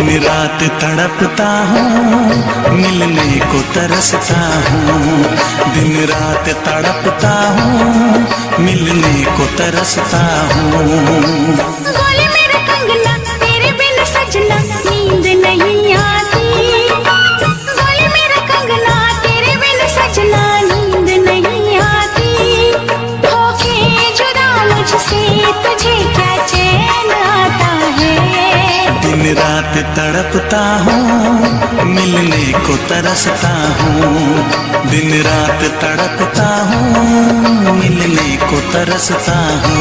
दिन रात तड़पता हूँ, मिलने को तरसता हूँ। दिन रात तड़पता हूँ, मिलने को तरसता हूँ। बोले मेरा कंगना तेरे बिन सजना नींद नहीं आती। बोले मेरा कंगना तेरे बिन सजना नींद नहीं आती। होके जुदा मुझसे तुझे क्या चैन आता है। दिन रात तड़पता हूँ, मिलने को तरसता हूँ। दिन रात तड़पता हूँ, मिलने को तरसता हूँ।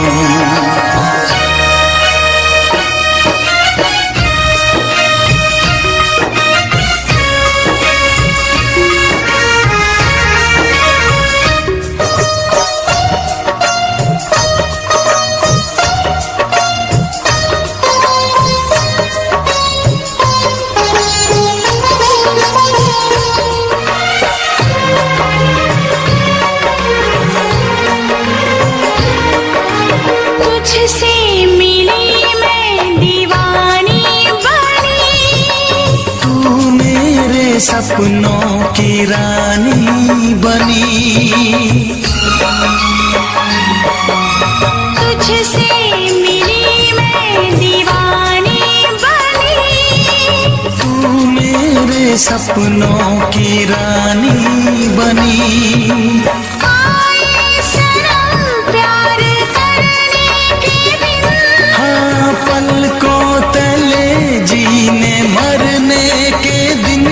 तुझसे मिली मैं दीवानी बनी। तू मेरे सपनों की रानी बनी। तुझसे मिली मैं दीवानी बनी। तू मेरे सपनों की रानी बनी। आए सनम प्यार करने के दिन। हाँ, पलकों तले जीने मरने के दिन।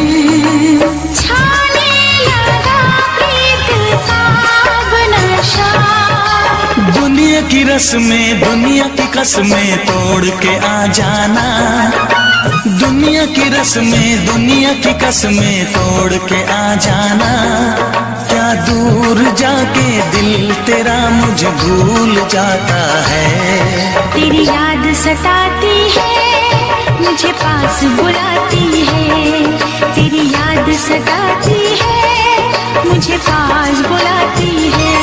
छाने लगा प्रीत का अब नशा। दुनिया की रस्में, दुनिया की कसमें तोड़ के आ जाना। दुनिया की रस्में, दुनिया की कसमें तोड़ के आ जाना। क्या दूर जाके दिल तेरा मुझे भूल जाता है। तेरी याद सताती है, मुझे पास बुलाती है। तेरी याद सताती है, मुझे पास बुलाती है।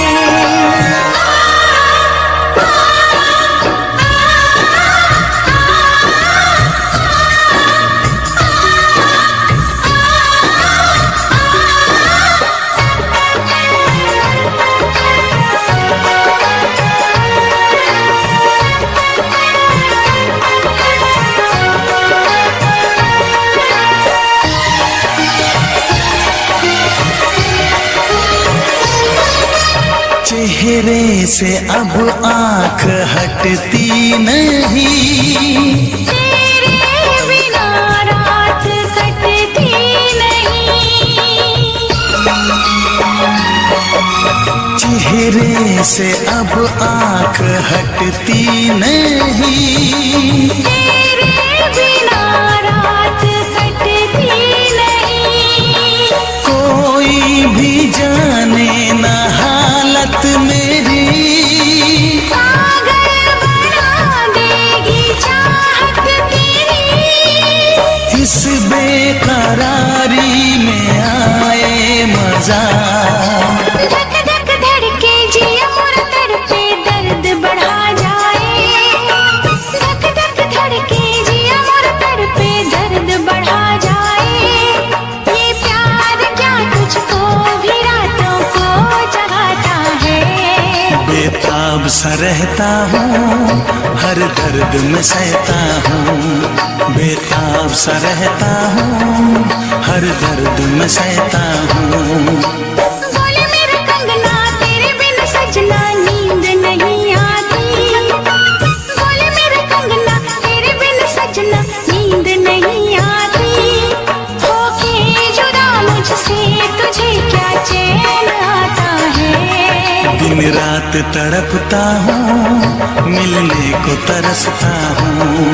चेहरे से अब आँख हटती नहीं। तेरे बिना रात कटती नहीं। चेहरे से अब आँख हटती नहीं। तेरे बिना रात कटती नहीं। कोई भी जाने न हालत मेरी। पागल बना देगी चाहत तेरी। इस बेकरारी में आए मजा। धक धक धड़के जिया मोर तड़पे दर्द बढ़ा जाए। धक धक धड़के जिया मोर तड़पे दर्द बढ़ा जाए। ये प्यार क्या तुझको भी रातों को जगाता है। बेताब सा रहता हूँ, हर दर्द में सहता हूँ। बेताब सा रहता हूँ, हर दर्द में सहता हूँ। बोले मेरा कंगना तेरे बिन सजना नींद नहीं आती। बोले मेरा कंगना तेरे बिन सजना नींद नहीं आती। होके जुदा मुझसे तुझे क्या चैन आता है। दिन रात तड़पता हूँ, मिलने को तरसता हूँ।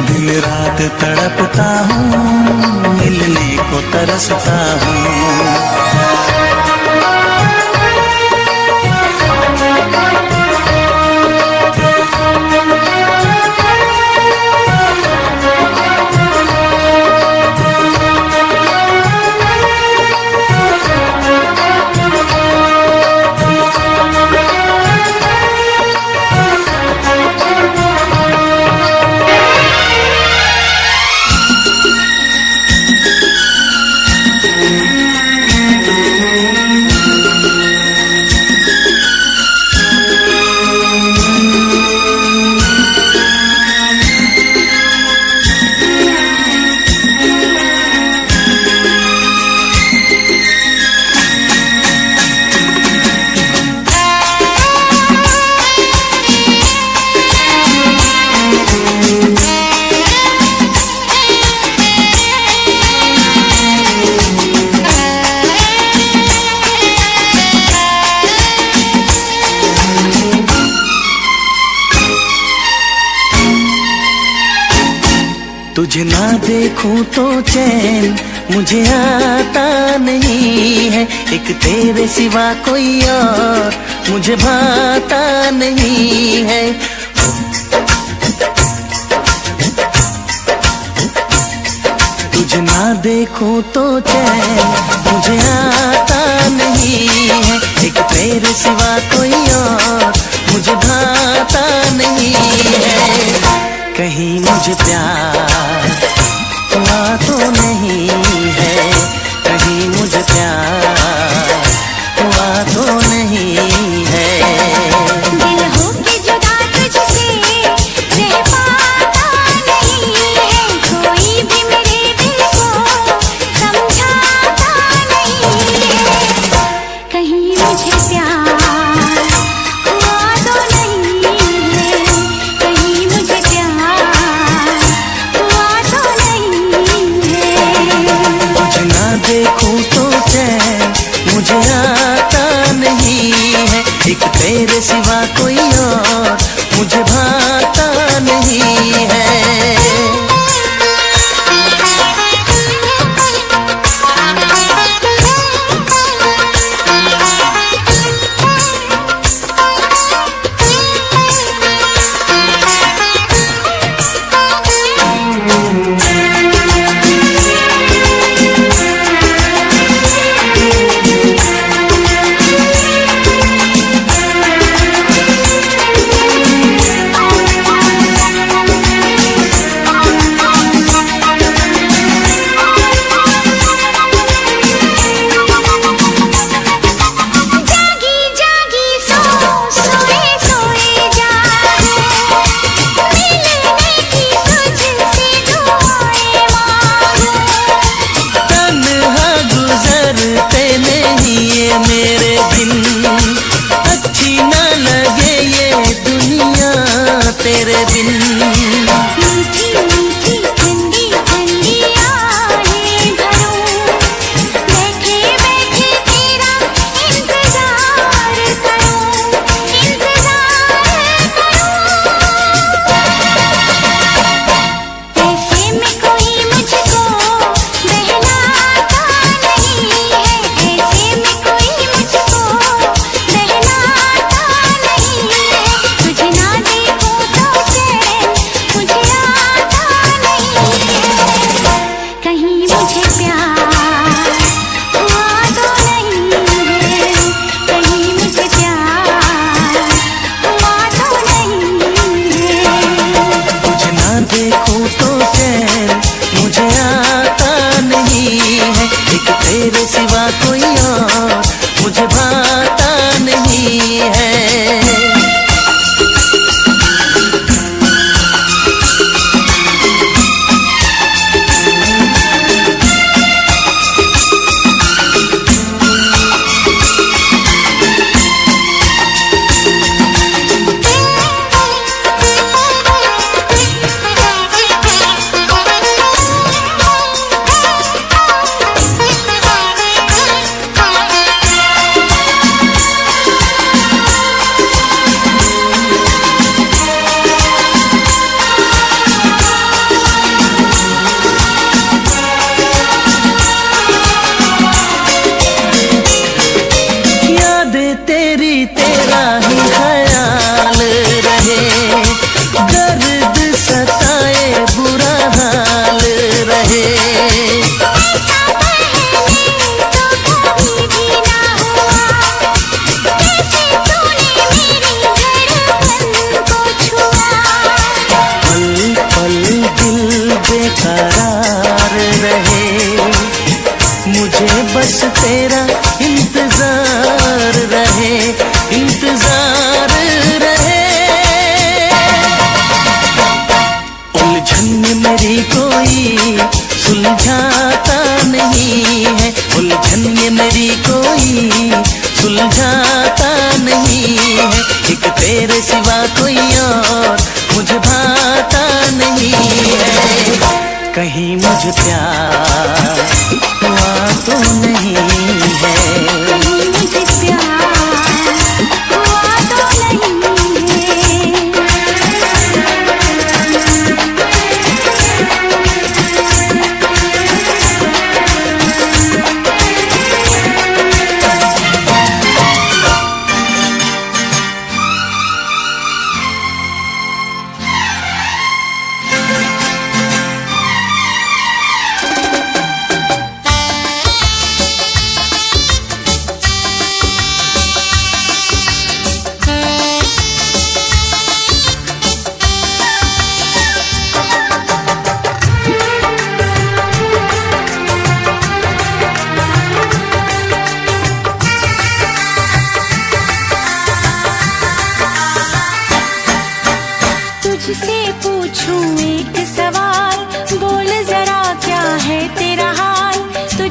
दिन रात तड़पता हूँ, मिलने को तरसता हूँ। तुझे ना देखूं तो चैन मुझे आता नहीं है, एक तेरे सिवा कोई और मुझे भाता नहीं है। तुझे ना देखूं तो चैन मुझे आता नहीं है, एक तेरे सिवा कोई और मुझे भाता नहीं है। कहीं मुझे प्यार हुआ तो नहीं है, कहीं मुझे प्यार हुआ तो नहीं है। दिल होके जुदा तुझसे रह पाता नहीं है, कोई भी मेरे दिल को समझाता नहीं है। कहीं मुझे प्यार हुआ तो नहीं है, कहीं मुझे प्यार हुआ तो नहीं है। तुझे ना देखूं तो चैन मुझे आता नहीं है, एक तेरे सिवा कोई और मुझे भाता नहीं है। तेरे बिन मीठी मीठी ठंडी ठंडी आहें भरूं, बैठे बैठे तेरा इंतजार करूं, इंतजार करूं। ऐसे में कोई मुझको बहलाता नहीं है, ऐसे में कोई मुझको बहलाता नहीं है। तुझे ना देखूं तो चैन मुझे आता नहीं है, कहीं मुझे प्यार हुआ तो नहीं है, कहीं मुझे प्यार हुआ तो नहीं है। तुझे ना देखूं तो चैन मुझे आता नहीं है, एक तेरे सिवा कोई और मुझे भाता नहीं है। तेरा ही ख्याल रहे, दर्द सताए बुरा हाल रहे। ऐसा पहले तो कभी भी ना हुआ, कैसे तूने मेरी धड़कन को छुआ। पल पल दिल बेकरार रहे, मुझे बस तेरा इंतजार रहे, इंतजार रहे। उलझन मेरी कोई सुलझाता नहीं है, उलझन ये मेरी कोई सुलझाता नहीं है, एक तेरे सिवा कोई और मुझे भाता नहीं है। कहीं मुझे प्यार हुआ तो नहीं है, कहीं मुझे प्यार हुआ तो नहीं है।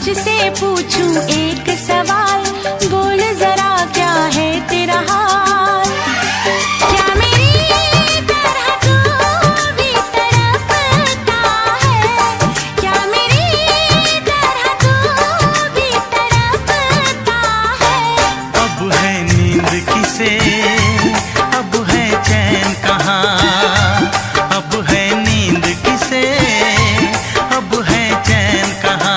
तुझसे पूछूं एक सवाल, बोल जरा क्या है तेरा हाल। क्या मेरी तरह तू भी तड़पता है, क्या मेरी तरह तू भी तड़पता है। अब है नींद किसे, अब है चैन कहाँ, अब है नींद किसे, अब है चैन कहाँ।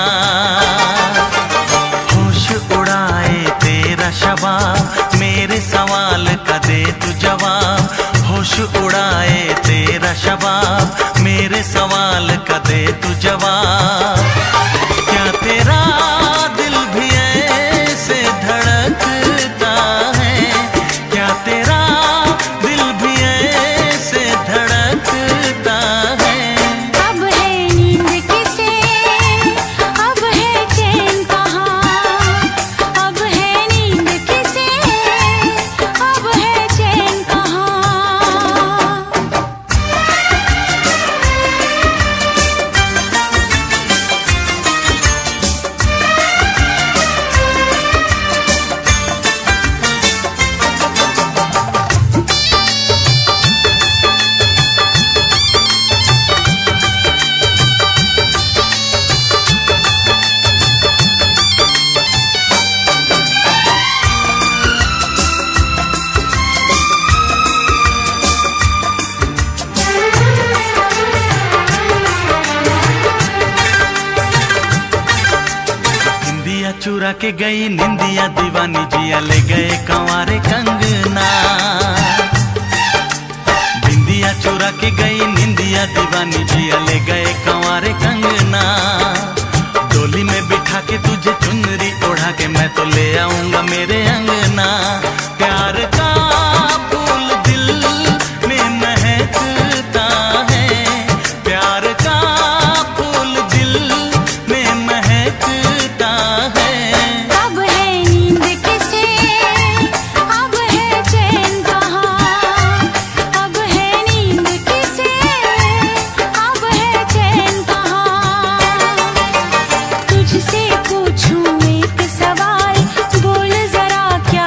होश उड़ाए तेरा शबाब, मेरे सवाल का दे तू जवाब। होश उड़ाए तेरा शबाब, मेरे सवाल का दे तू जवाब। क्या तेरा दिल भी ऐसे धड़कता है, क्या तेरा दिल भी ऐसे धड़कता है। अब है नींद किसे, अब है चैन कहाँ, अब है नींद किसे, अब है चैन कहाँ। निंदिया चुरा के गई निंदिया दीवानी, जिया ले गए कंवारे कंगना। बिंदिया चुरा के गई निंदिया दीवानी, जिया ले गए कंवारे कंगना। डोली में बिठा के तुझे चुनरी ओढ़ा के मैं तो ले आऊंगा मेरे अंगना। प्यार का फूल दिल में महकता है, प्यार का फूल दिल में महकता है। अब है नींद किसे, अब है चैन कहाँ, अब है नींद किसे, अब है चैन कहाँ। तुझसे पूछूं एक सवाल, बोल जरा क्या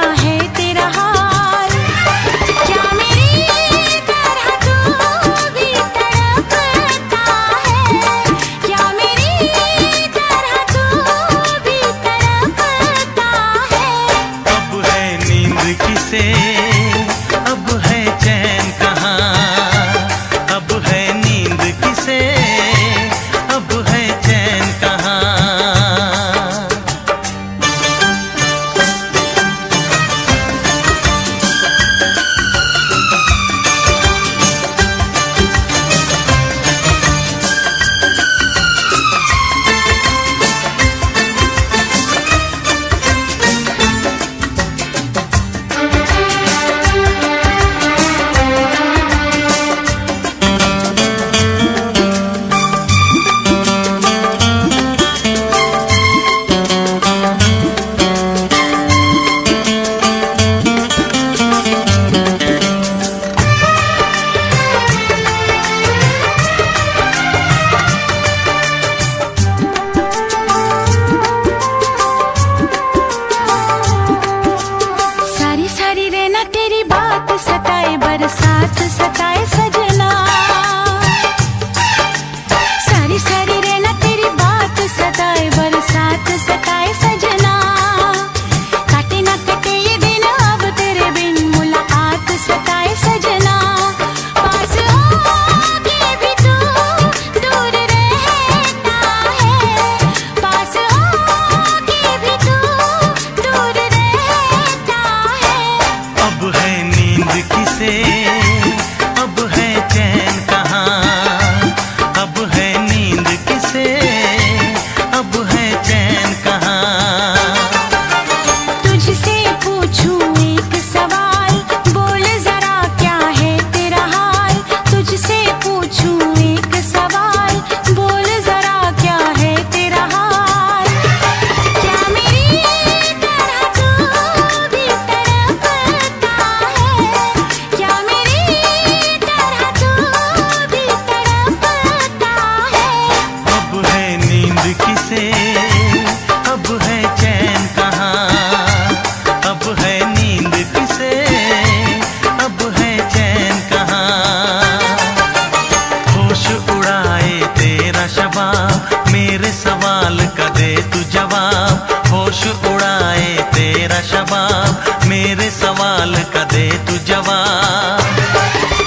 शबाब, मेरे सवाल का दे तू जवाब, होश उड़ाए तेरा शबाब, मेरे सवाल का दे तू जवाब।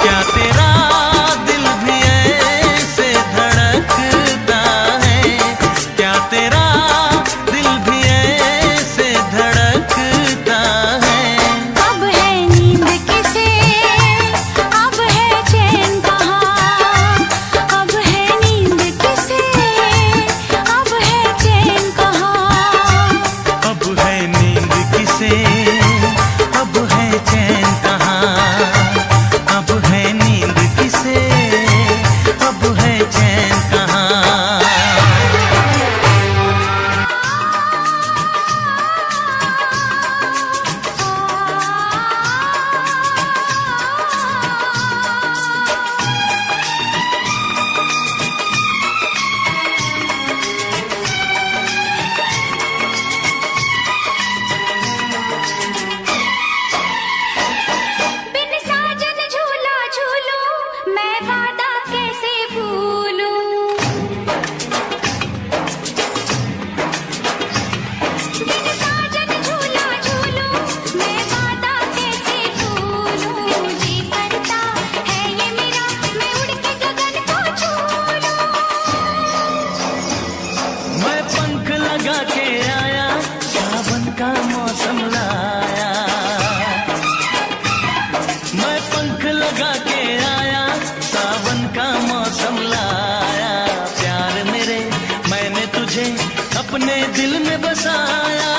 क्या तेरा दिल भी ऐसे धड़कता है, क्या तेरा दिल भी ऐसे धड़कता है? अब है नींद किसे, अब है चैन कहाँ, अब है नींद किसे, अब है चैन कहाँ। अब है नींद किसे, अब है चैन कहाँ, अब है नींद किसे, अब है चैन कहाँ। बिन साजन झूला झूलूं, मैं वादा कैसे भूलूं। बिन साजन झूला झूलूं, मैं वादा कैसे भूलूं। जी करता है ये मेरा, मैं उड़ के गगन को छू लूं। मैं पंख लगा के आया, सावन का मौसम लाया। मैं पंख लगा के आया, सावन का मौसम लाया। प्यार मेरे, मैंने तुझे अपने दिल में बसाया।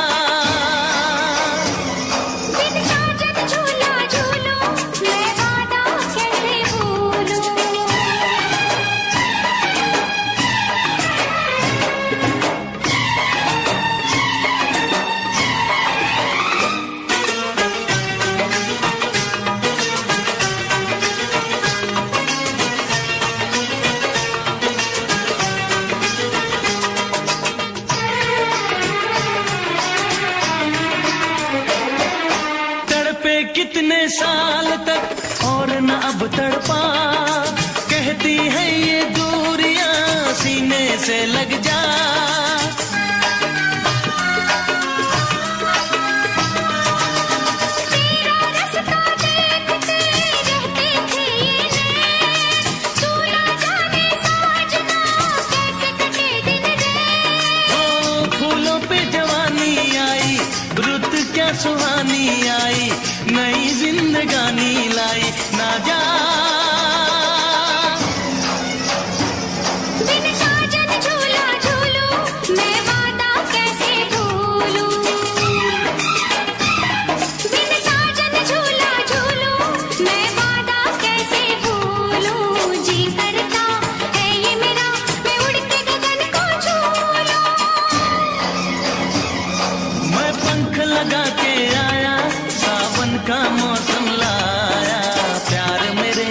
बिन साजन झूला झूलूं, मैं वादा कैसे भूलूं। तड़पे कितने साल तक और न अब तड़पा, कहती है ये दूरियां सीने से लग जा। तेरा रास्ता देखते रहते थे ये नैन, तू ना जाने साजना कैसे कटे दिन रैन। ओ फूलों पे जवानी आई, रुत क्या सुहानी आई, नई जिंदगानी लाई ना जा। बिन साजन झूला झूलूं, मैं वादा कैसे भूलूं। बिन साजन झूला झूलूं, मैं वादा कैसे भूलूं। जी करता है ये मेरा, मैं उड़ के गगन को छू लूं। मैं पंख लगा के आया, सावन का मौसम लाया। प्यार मेरे,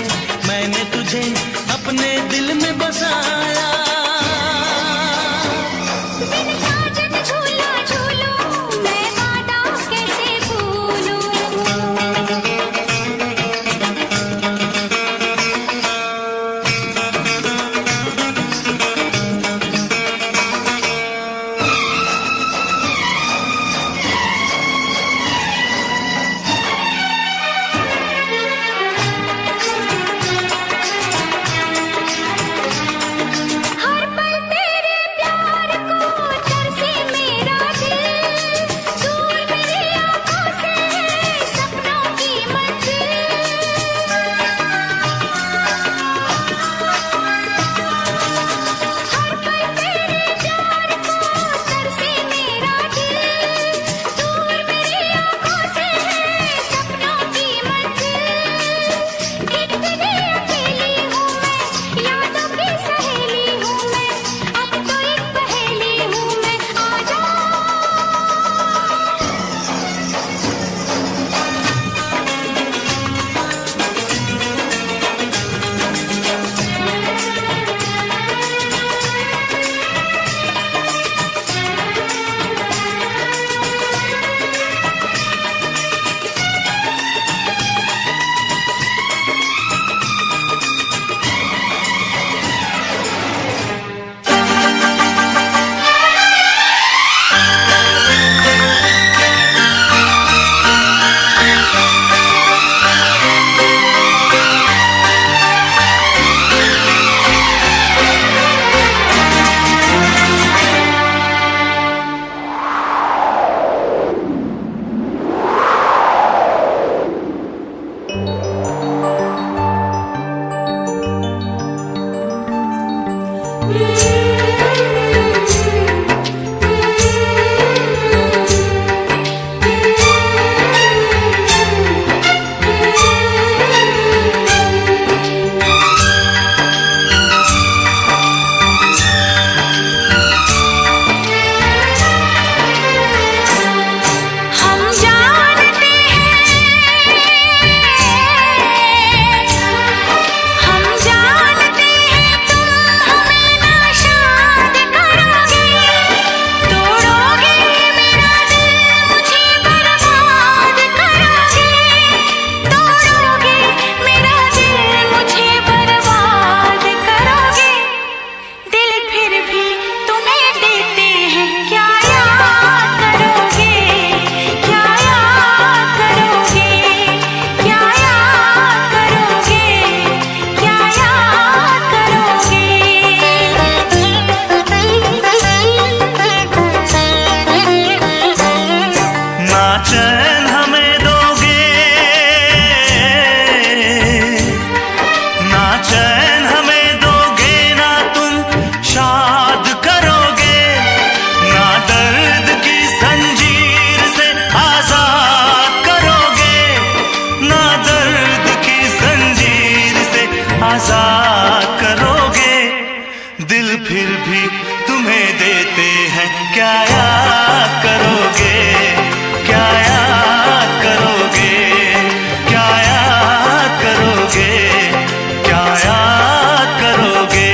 फिर भी तुम्हें देते हैं, क्या याद करोगे, क्या याद करोगे, क्या याद करोगे, क्या याद करोगे।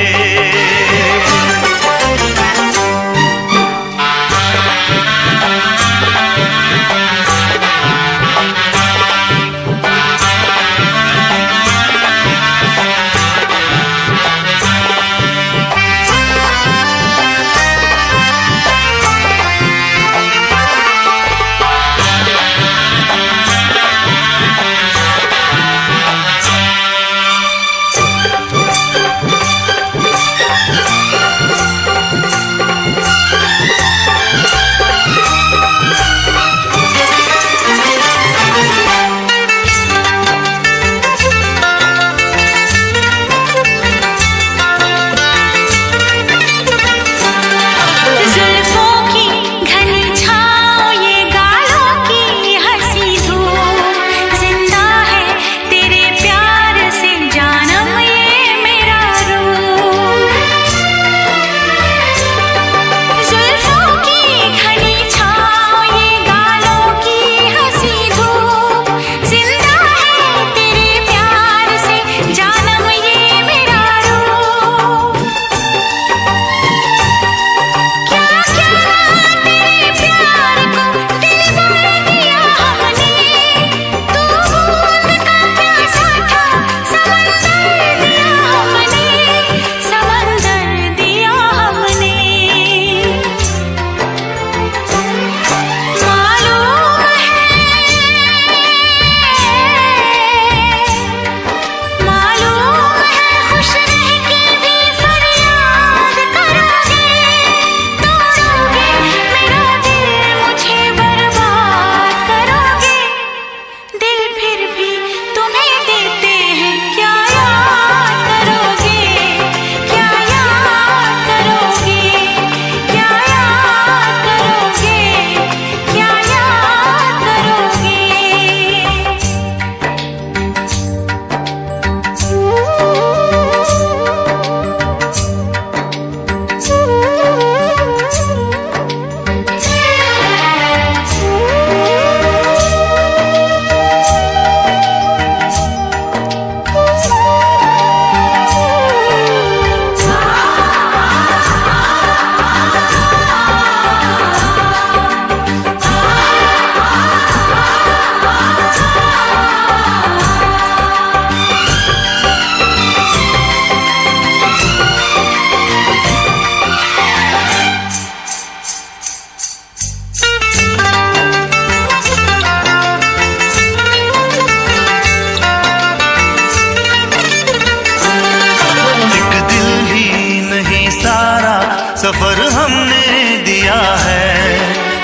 सफर हमने दिया है,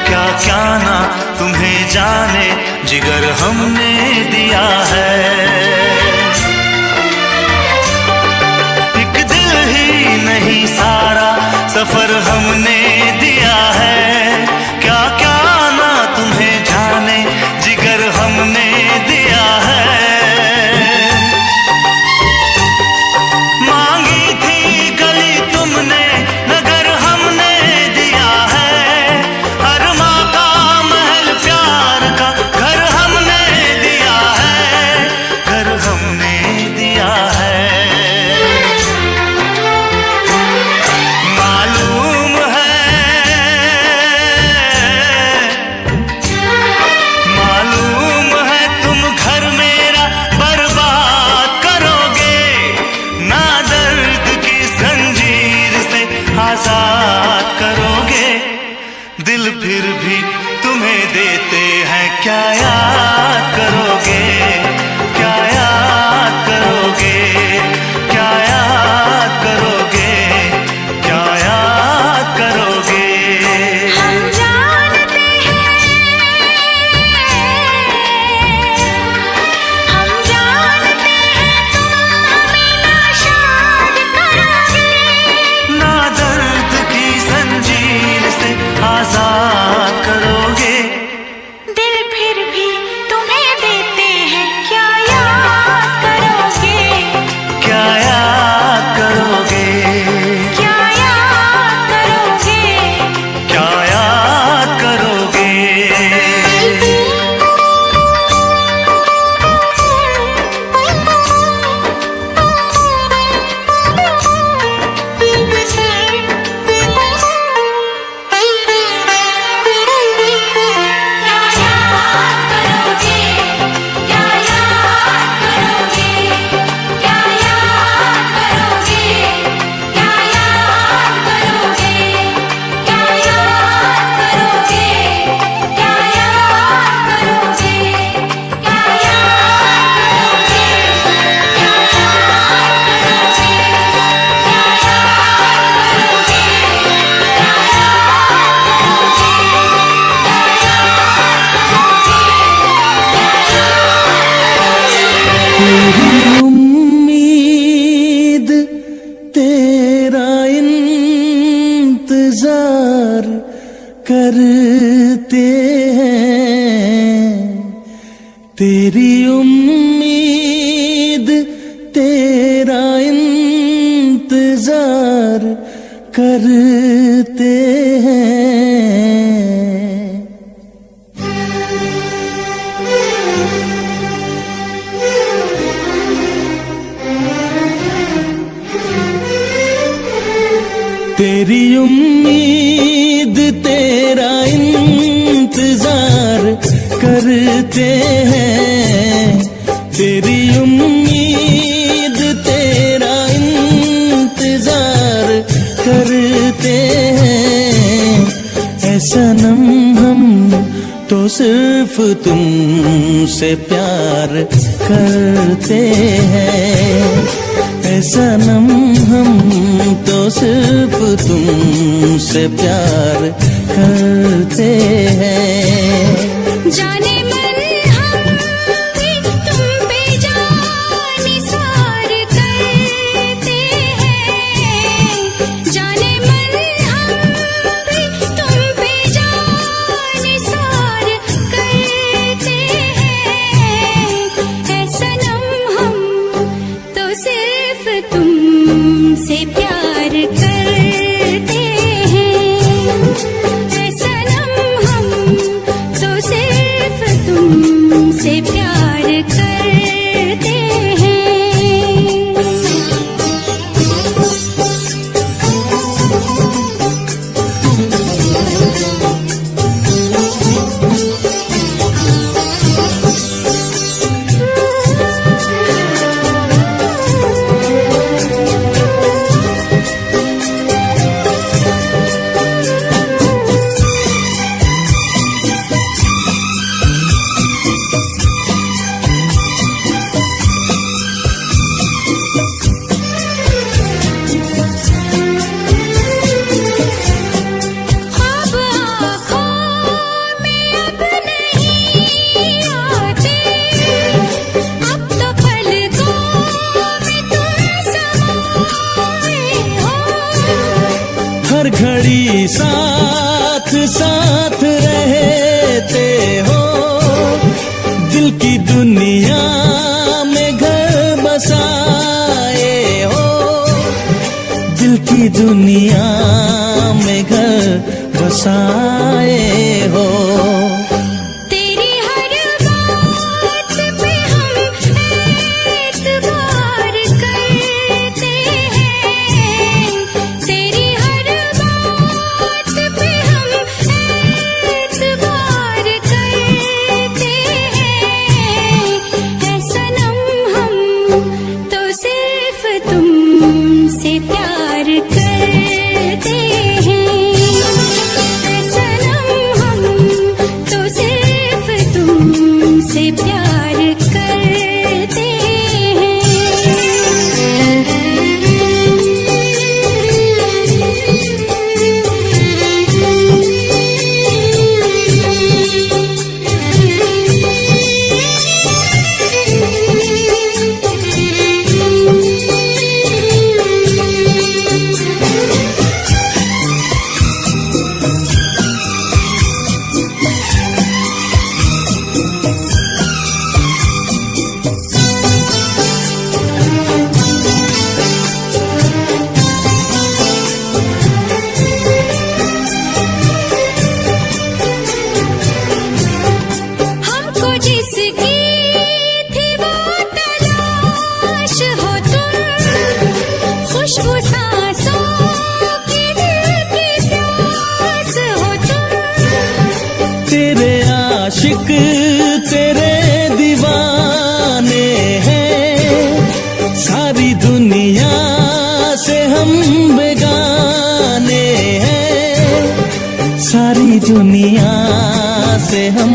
क्या क्या ना तुम्हें जाने जिगर हमने दिया है। एक दिल ही नहीं सारा सफर हमने दिया है, क्या क्या ना तुम्हें जाने जिगर हमने दिया है। मांगी थी गली तुमने नगर हमने दिया है, हर माँ का महल प्यार का घर हमने दिया है, घर हमने दिया है। मालूम है तुम घर मेरा बर्बाद करोगे, ना दर्द की जंजीर से आजाद करोगे। दिल फिर भी तुम्हें देते हैं, क्या याद करोगे, क्या याद करोगे, क्या याद करोगे, क्या याद करोगे। हम जानते हैं, हम जानते हैं तुम हमें नाशाद करोगे, ना दर्द की जंजीर से आजाद करोगे। इंतजार करते हैं, तेरी उम्मीद तेरा इंतजार करते हैं। तेरी उम्मीद तेरा इंतजार करते हैं, तेरी उम्मीद तेरा इंतजार करते हैं। ऐ सनम हम तो सिर्फ तुमसे प्यार करते हैं, ऐ सनम हम तो सिर्फ तुमसे प्यार करते हैं। जाने मन हम भी तुम पे जान निसार करते हैं, जाने मन हम भी तुम पे जान निसार करते हैं। ऐ सनम हम तो सिर्फ तुमसे प्यार करते हैं, ऐ सनम हम तो सिर्फ तुमसे प्यार करते हैं। ख्वाब आँखों में अब नहीं आते, अब तो पलकों में तुम समाए हो। हर घड़ी साथ साथ रहते हो, दिल की दुनिया में घर बसाए हो, दिल की दुनिया में घर बसाए हो। तेरी हर बात पे हम एतबार करते हैं, तेरी हर बात पे हम एतबार करते हैं। ऐ सनम हम तो सिर्फ तुमसे प्यार करते हैं, ऐ सनम हम तो सिर्फ तुमसे प्यार करते हमको जिसकी थी वो तलाश हो तुम, खुशबू सांसों की दिल की प्यास हो तुम। तेरे आशिक तेरे दीवाने हैं, सारी दुनिया से हम बेगाने हैं, सारी दुनिया से हम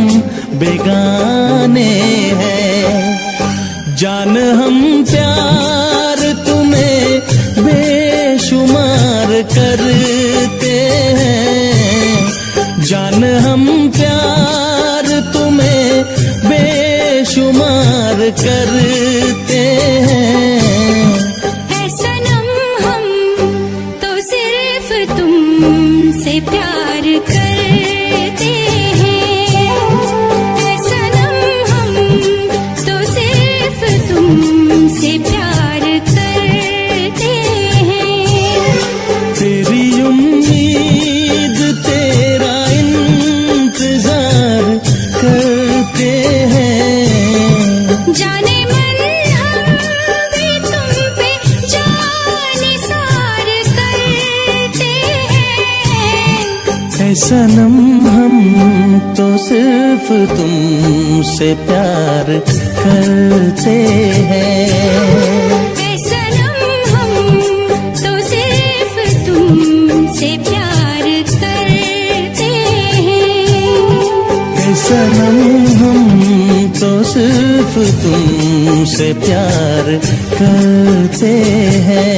बेगाने हैं। जान हम प्यार तुम्हें बेशुमार करते हैं, जान हम प्यार तुम्हें बेशुमार करते हैं। ऐ सनम हम तो सिर्फ तुम तुमसे प्यार करते हैं, ऐ सनम हम तो सिर्फ तुमसे प्यार करते हैं। तेरी उम्मीद तेरा इंतजार करते हैं, जाने मन हम भी तुम पे जाने सार करते हैं। ऐ सनम हम तो सिर्फ तुमसे प्यार करते हैं। ऐ सनम हम तो सिर्फ तुमसे प्यार करते हैं। ऐ सनम हम तो सिर्फ तुमसे प्यार करते हैं।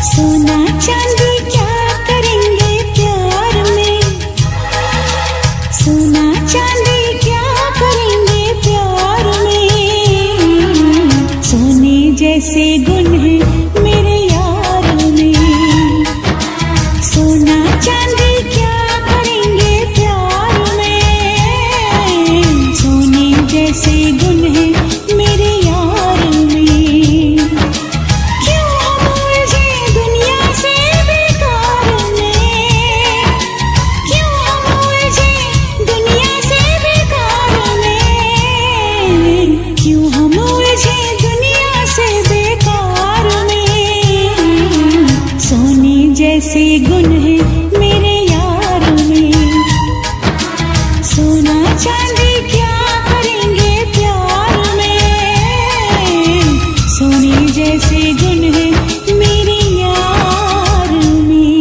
सोना चांदी क्या करेंगे प्यार में, सोना चांदी क्या करेंगे प्यार में। सोने जैसे गुण है मेरे यार में, सोना चांदी क्या करेंगे प्यार में। सोने जैसे गुण है मेरे यार में। क्यों हम उलझे दुनिया से बेकार में, क्यों हम उलझे दुनिया से बेकार में। क्यों हम उलझे दुनिया से बेकार में। सोने जैसे गुण है मेरे यार में। सोना चांदी क्या करेंगे प्यार में। सोने जैसे गुण है मेरे यार में।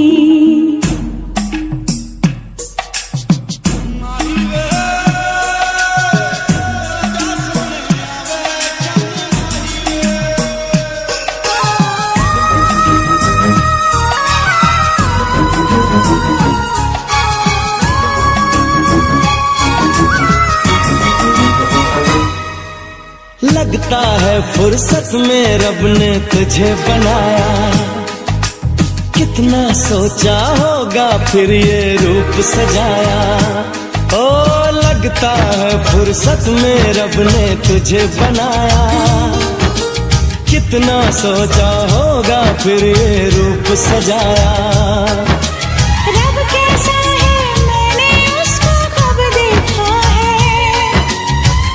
लगता है फुर्सत में रब ने तुझे बनाया, कितना सोचा होगा फिर ये रूप सजाया। ओ लगता है फुर्सत में रब ने तुझे बनाया, कितना सोचा होगा फिर ये रूप सजाया। रब कैसा है मैंने उसको कब देखा है,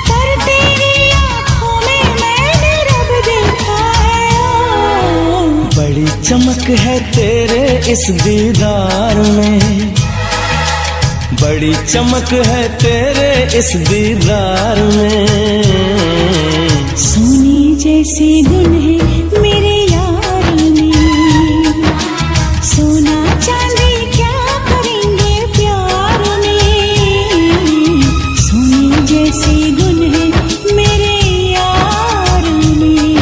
पर तेरी आँखों में मैंने रब देखा है। बड़ी चमक है तेरे इस दीदार में, बड़ी चमक है तेरे इस दीदार में। सोने जैसे गुण है मेरे यार में। सोना चांदी क्या करेंगे प्यार में। सोने जैसे गुण है मेरे यार में।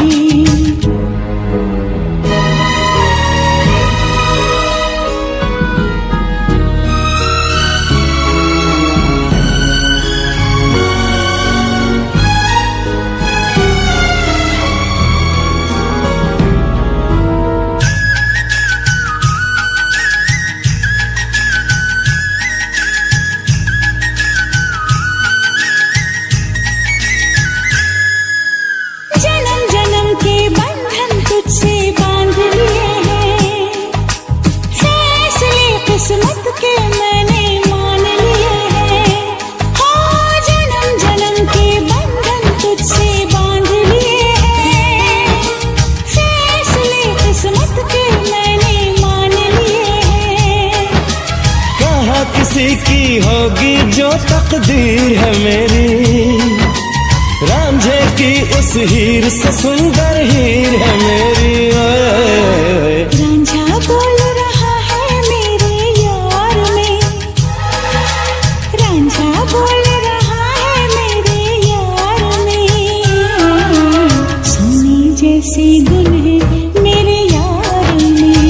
तकदीर है मेरी, रांझे की उस हीर से सुंदर हीर है मेरी। रांझा बोल रहा है मेरे यार में, रांझा बोल रहा है मेरे यार में। सोने जैसे गुण है मेरे यार में,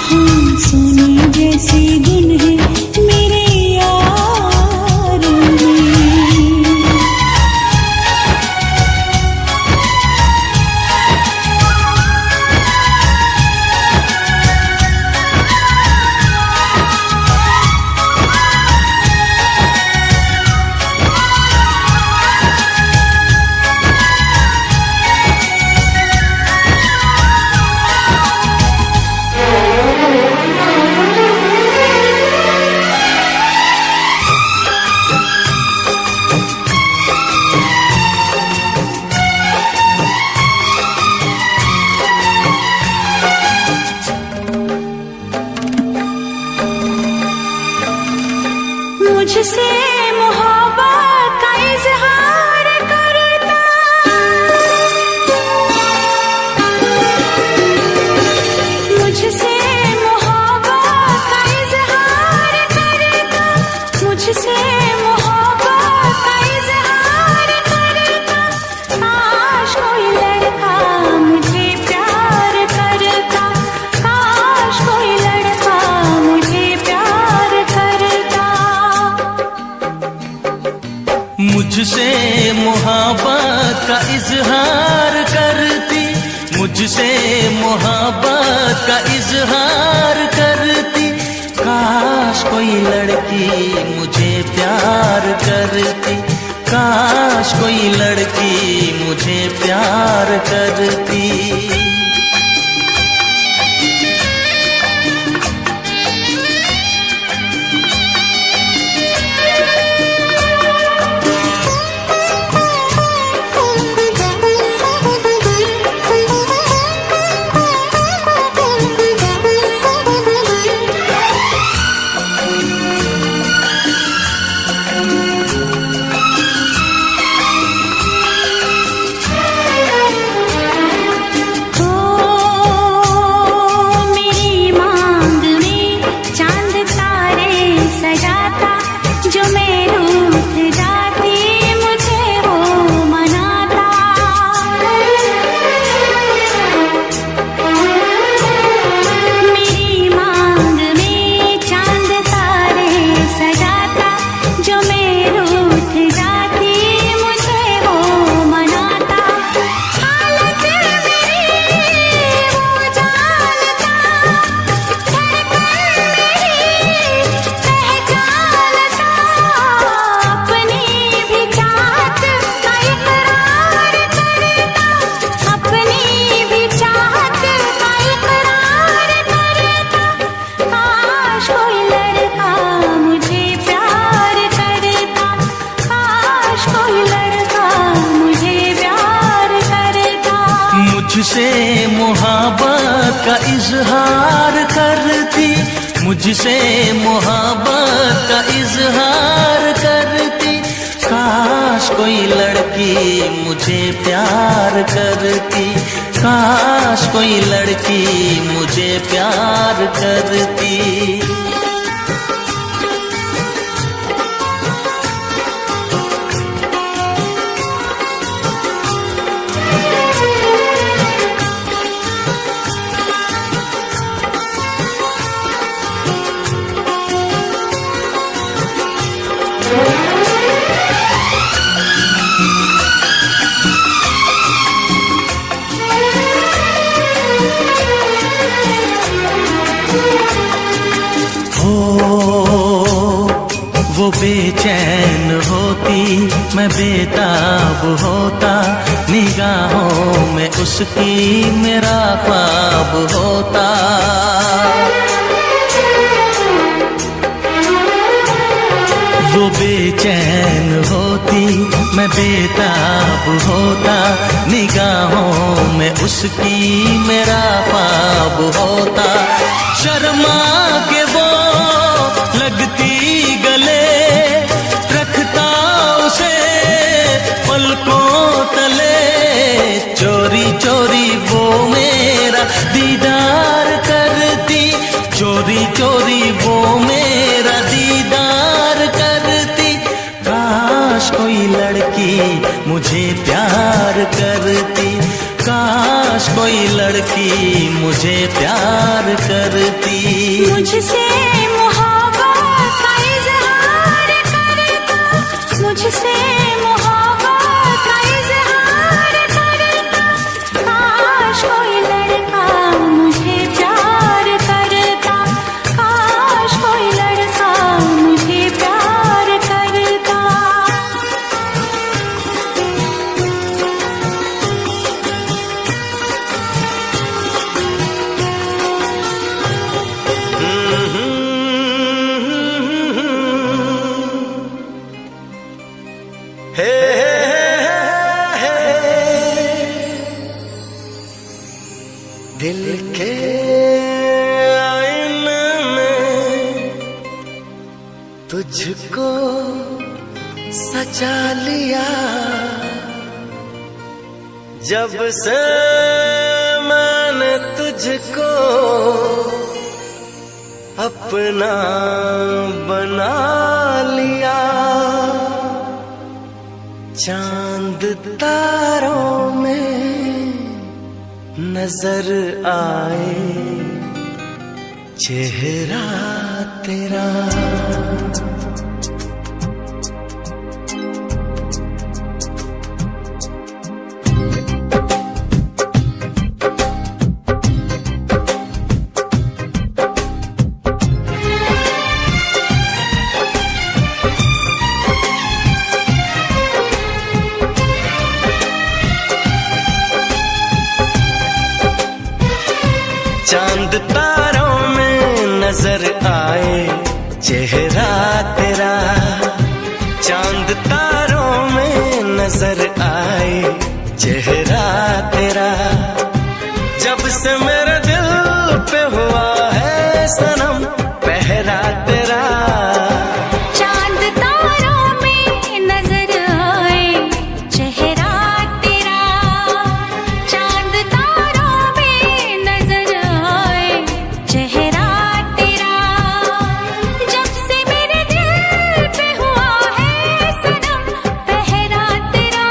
हाँ सोने जैसे गुण है मेरे यार में। मुझसे मोहब्बत का इजहार करता, मुझसे मोहब्बत का इजहार करता, मुझसे मोहब्बत का इजहार करता। काश कोई लड़का मुझे प्यार करता, काश कोई लड़का मुझे प्यार करता। मुझसे मोहब्बत का इजहार करती, मुझसे मोहब्बत का इजहार करती। काश कोई लड़की मुझे प्यार करती, काश कोई लड़की मुझे प्यार करती। मुझसे मोहब्बत का इजहार करती, मुझसे मोहब्बत का इजहार करती। काश कोई लड़की मुझे प्यार करती, काश कोई लड़की मुझे प्यार करती। वो बेचैन होती, मैं बेताब होता, निगाहों में उसकी मेरा ख्वाब होता। वो बेचैन होती, मैं बेताब होता, निगाहों में उसकी मेरा ख्वाब होता। शर्मा के वो लगती गले, मुझे प्यार करती। काश कोई लड़की मुझे प्यार करती। मुझसे मोहब्बत का इजहार करता, मुझसे मोहब्बत का इजहार करता। काश कोई लड़का मुझे प्यार करता, काश कोई लड़का मुझे प्यार करता। दिल के आईने में तुझको सजा लिया, जब से मैंने तुझको अपना बना लिया। चांद तारों में नजर आए चेहरा तेरा। चांद तारों में नजर आए चेहरा तेरा। चांद तारों में नजर आए चेहरा तेरा। जब से मेरे दिल पे हुआ है सनम पहरा तेरा। चांद तारों में नजर आए चेहरा तेरा। चांद तारों में नजर आए चेहरा तेरा। जब से मेरे दिल पे हुआ है सनम पहरा तेरा।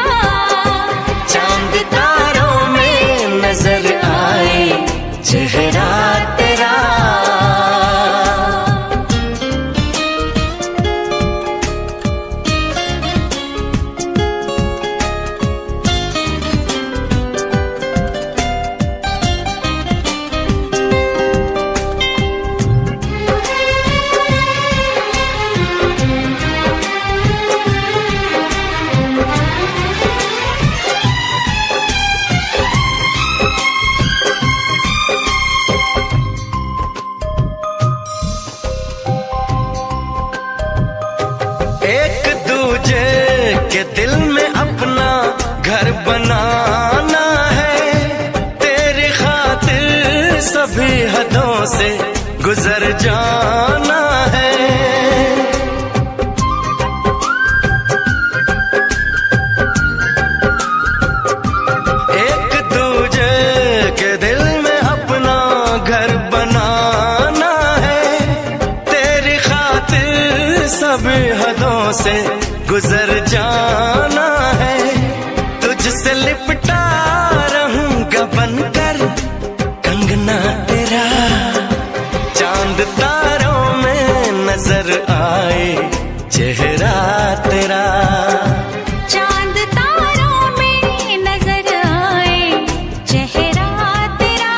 चांद तारों में नजर आए चेहरा तेरा। एक दूजे के दिल में अपना घर बनाना है। तेरी खातिर सभी हदों से गुजर जाना है। एक दूजे के दिल में अपना घर बनाना है। तेरी खातिर सभी हदों से गुजर जाना है। तुझसे लिपटा रहूंगा बनकर कंगना तेरा। चांद तारों में नजर आए चेहरा तेरा। चांद तारों में नजर आए चेहरा तेरा।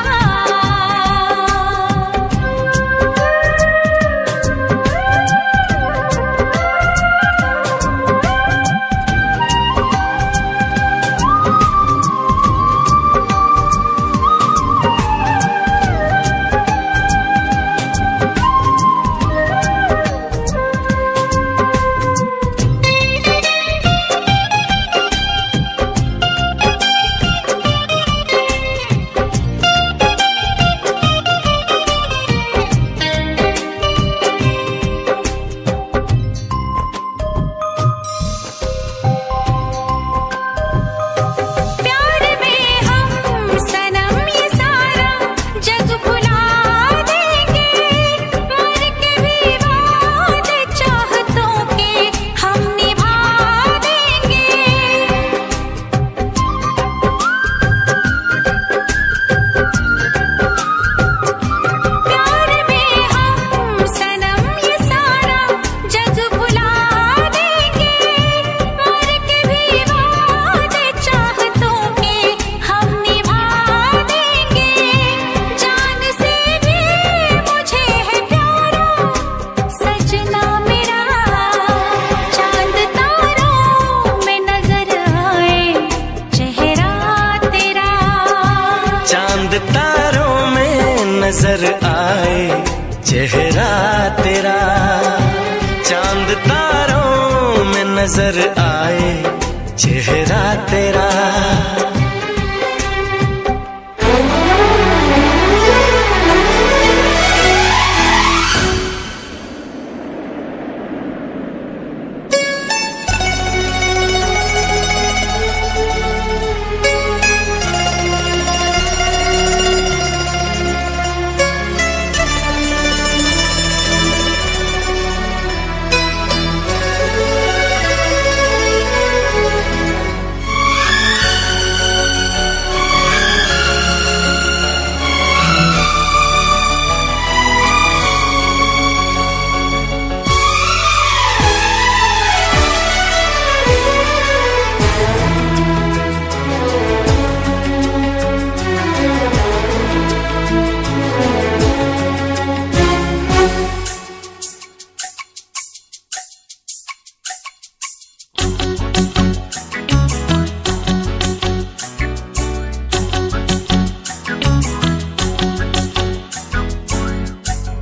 नजर आए चेहरा तेरा।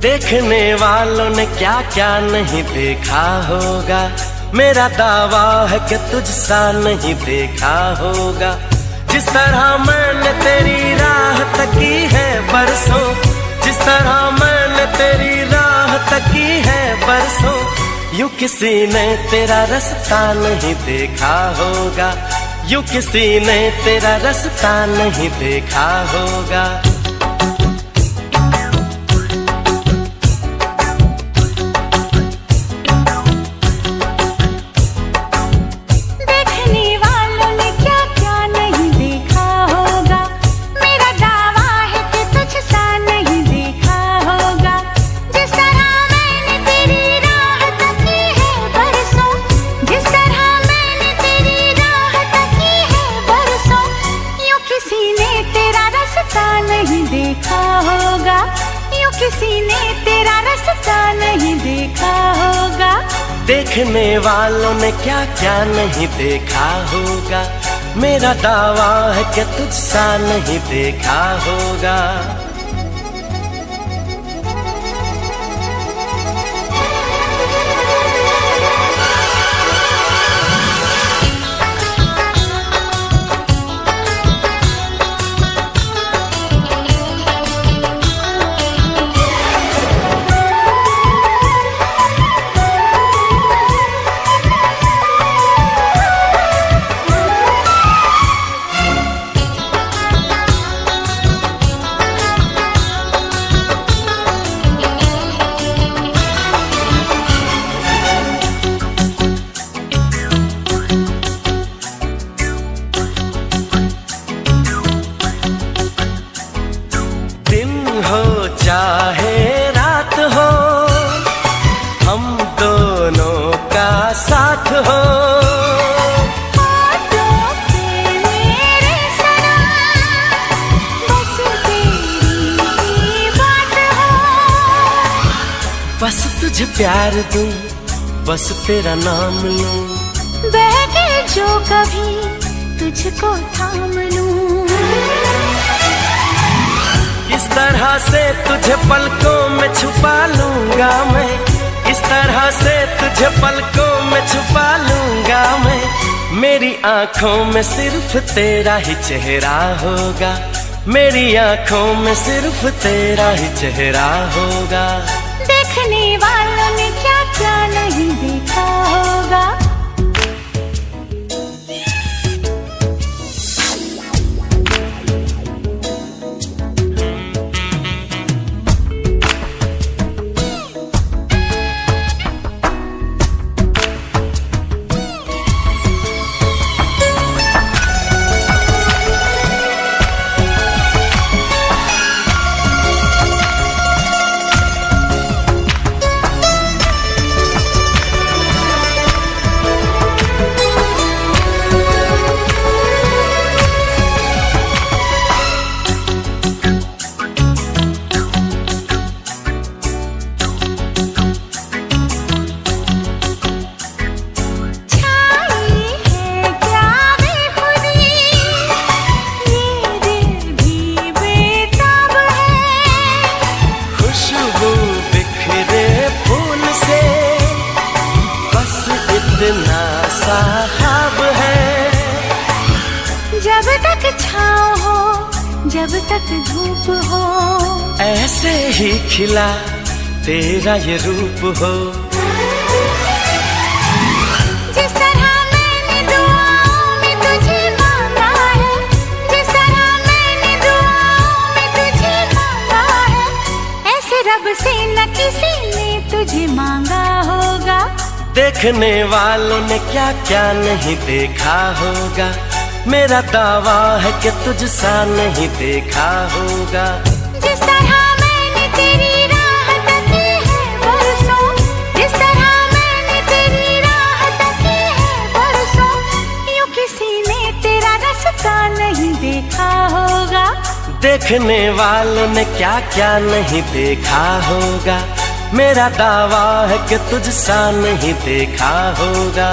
देखने वालों ने क्या क्या नहीं देखा होगा, मेरा दावा है कि तुझसा नहीं देखा होगा। जिस तरह मैंने तेरी राह तकी है बरसों, जिस तरह मैंने तेरी राह तकी है बरसों, यूं किसी ने तेरा रास्ता नहीं देखा होगा, यूं किसी ने तेरा रास्ता नहीं देखा होगा। किसी ने तेरा रास्ता नहीं देखा होगा। देखने वालों ने क्या क्या नहीं देखा होगा, मेरा दावा है कि तुझसा नहीं देखा होगा। चाहे रात हो, हम दोनों का साथ हो। मेरे सनम, बस तेरी बात हो। बस तुझे प्यार दूं, बस तेरा नाम लूं, बहके जो कभी तुझको थाम लूं। इस तरह से तुझे पलकों में छुपा लूंगा मैं, इस तरह से तुझे पलकों में छुपा लूंगा मैं। मेरी आंखों में सिर्फ तेरा ही चेहरा होगा, मेरी आंखों में सिर्फ तेरा ही चेहरा होगा। देखने वालों ने क्या क्या नहीं देखा होगा। जब तक धूप हो, ऐसे ही खिला तेरा ये रूप हो। जिस तरह मैंने दुआओं में तुझे मांगा है, जिस तरह मैंने दुआओं में तुझे मांगा है, ऐसे रब से न किसी ने तुझे मांगा होगा। देखने वालों ने क्या क्या नहीं देखा होगा, मेरा दावा है कि तुझसा नहीं देखा होगा। जिस तरह मैंने तेरी राह तकी है बरसों, जिस तरह मैंने तेरी राह तकी है बरसों, यूं किसी ने तेरा रास्ता नहीं देखा होगा। देखने वालों ने क्या क्या नहीं देखा होगा, मेरा दावा है कि तुझसा नहीं देखा होगा।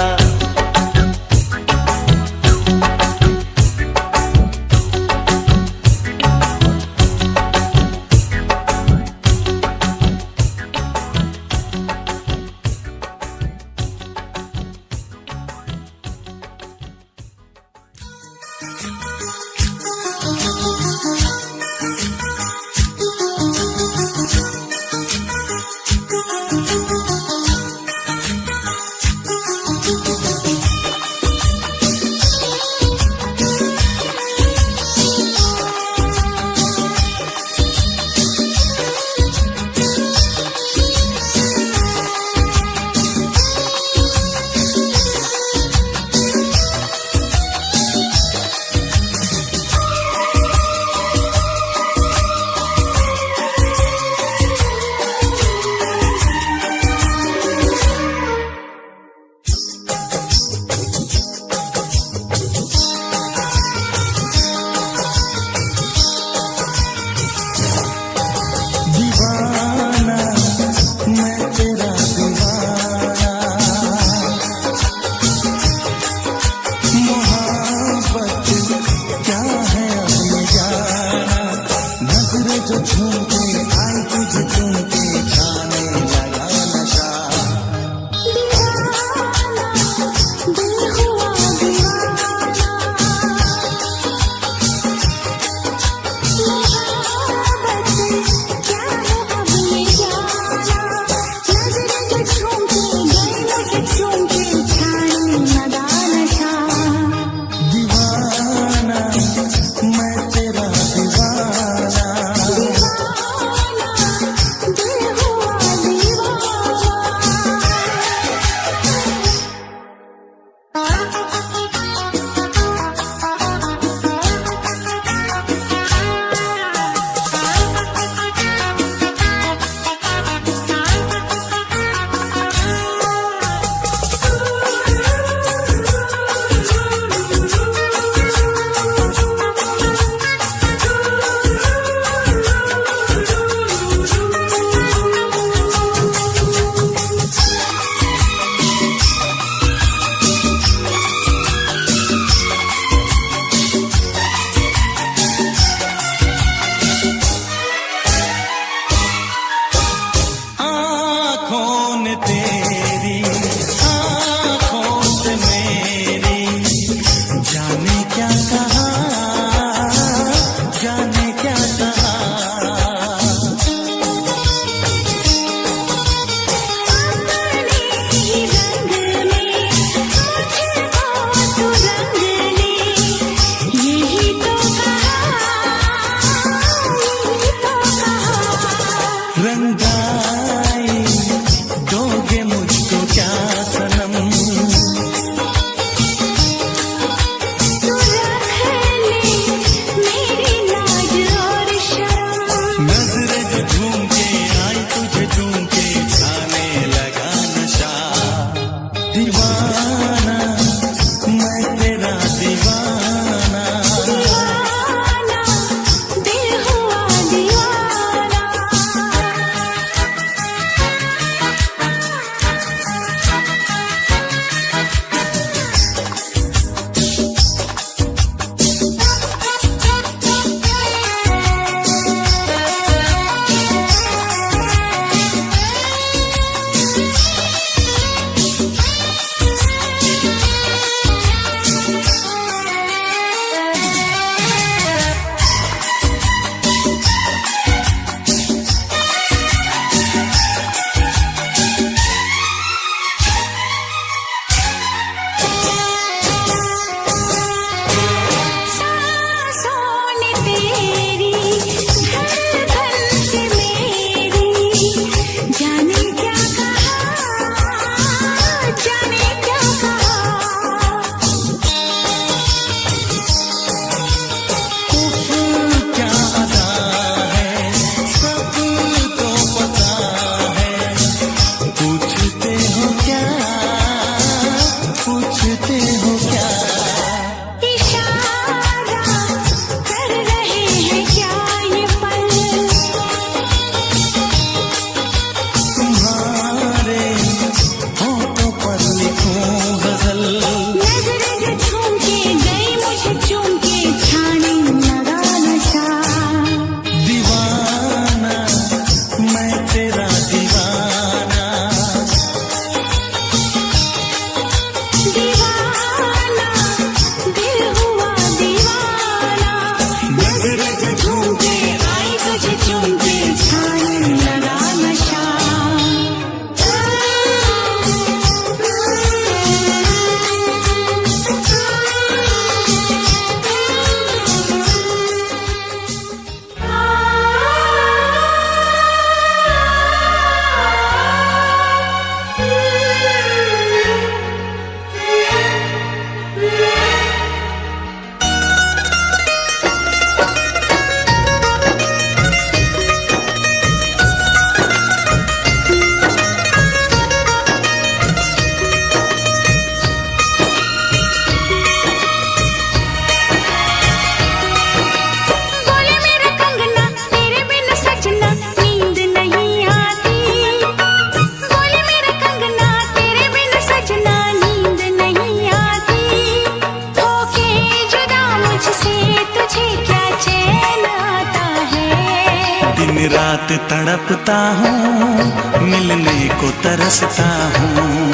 रात तड़पता हूँ, मिलने को तरसता हूँ।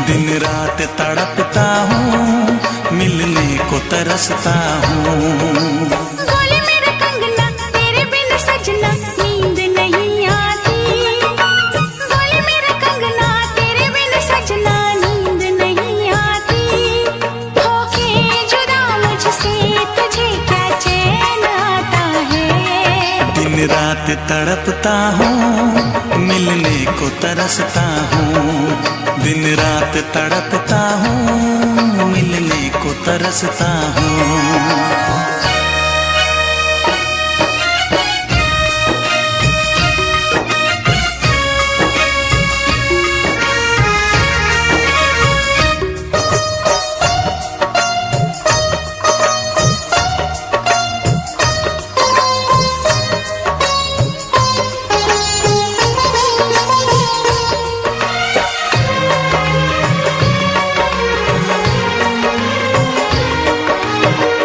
दिन रात तड़पता हूँ, मिलने को तरसता हूँ। बोले मेरा कंगना तेरे बिन सजना नींद नहीं आती। बोले मेरा कंगना तेरे बिन सजना नींद नहीं आती। होके जुदा मुझसे तुझे क्या चैन आता है। दिन रात तड़पता हूँ, मिलने को तरसता हूँ। दिन रात तड़पता हूँ, मिलने को तरसता हूँ।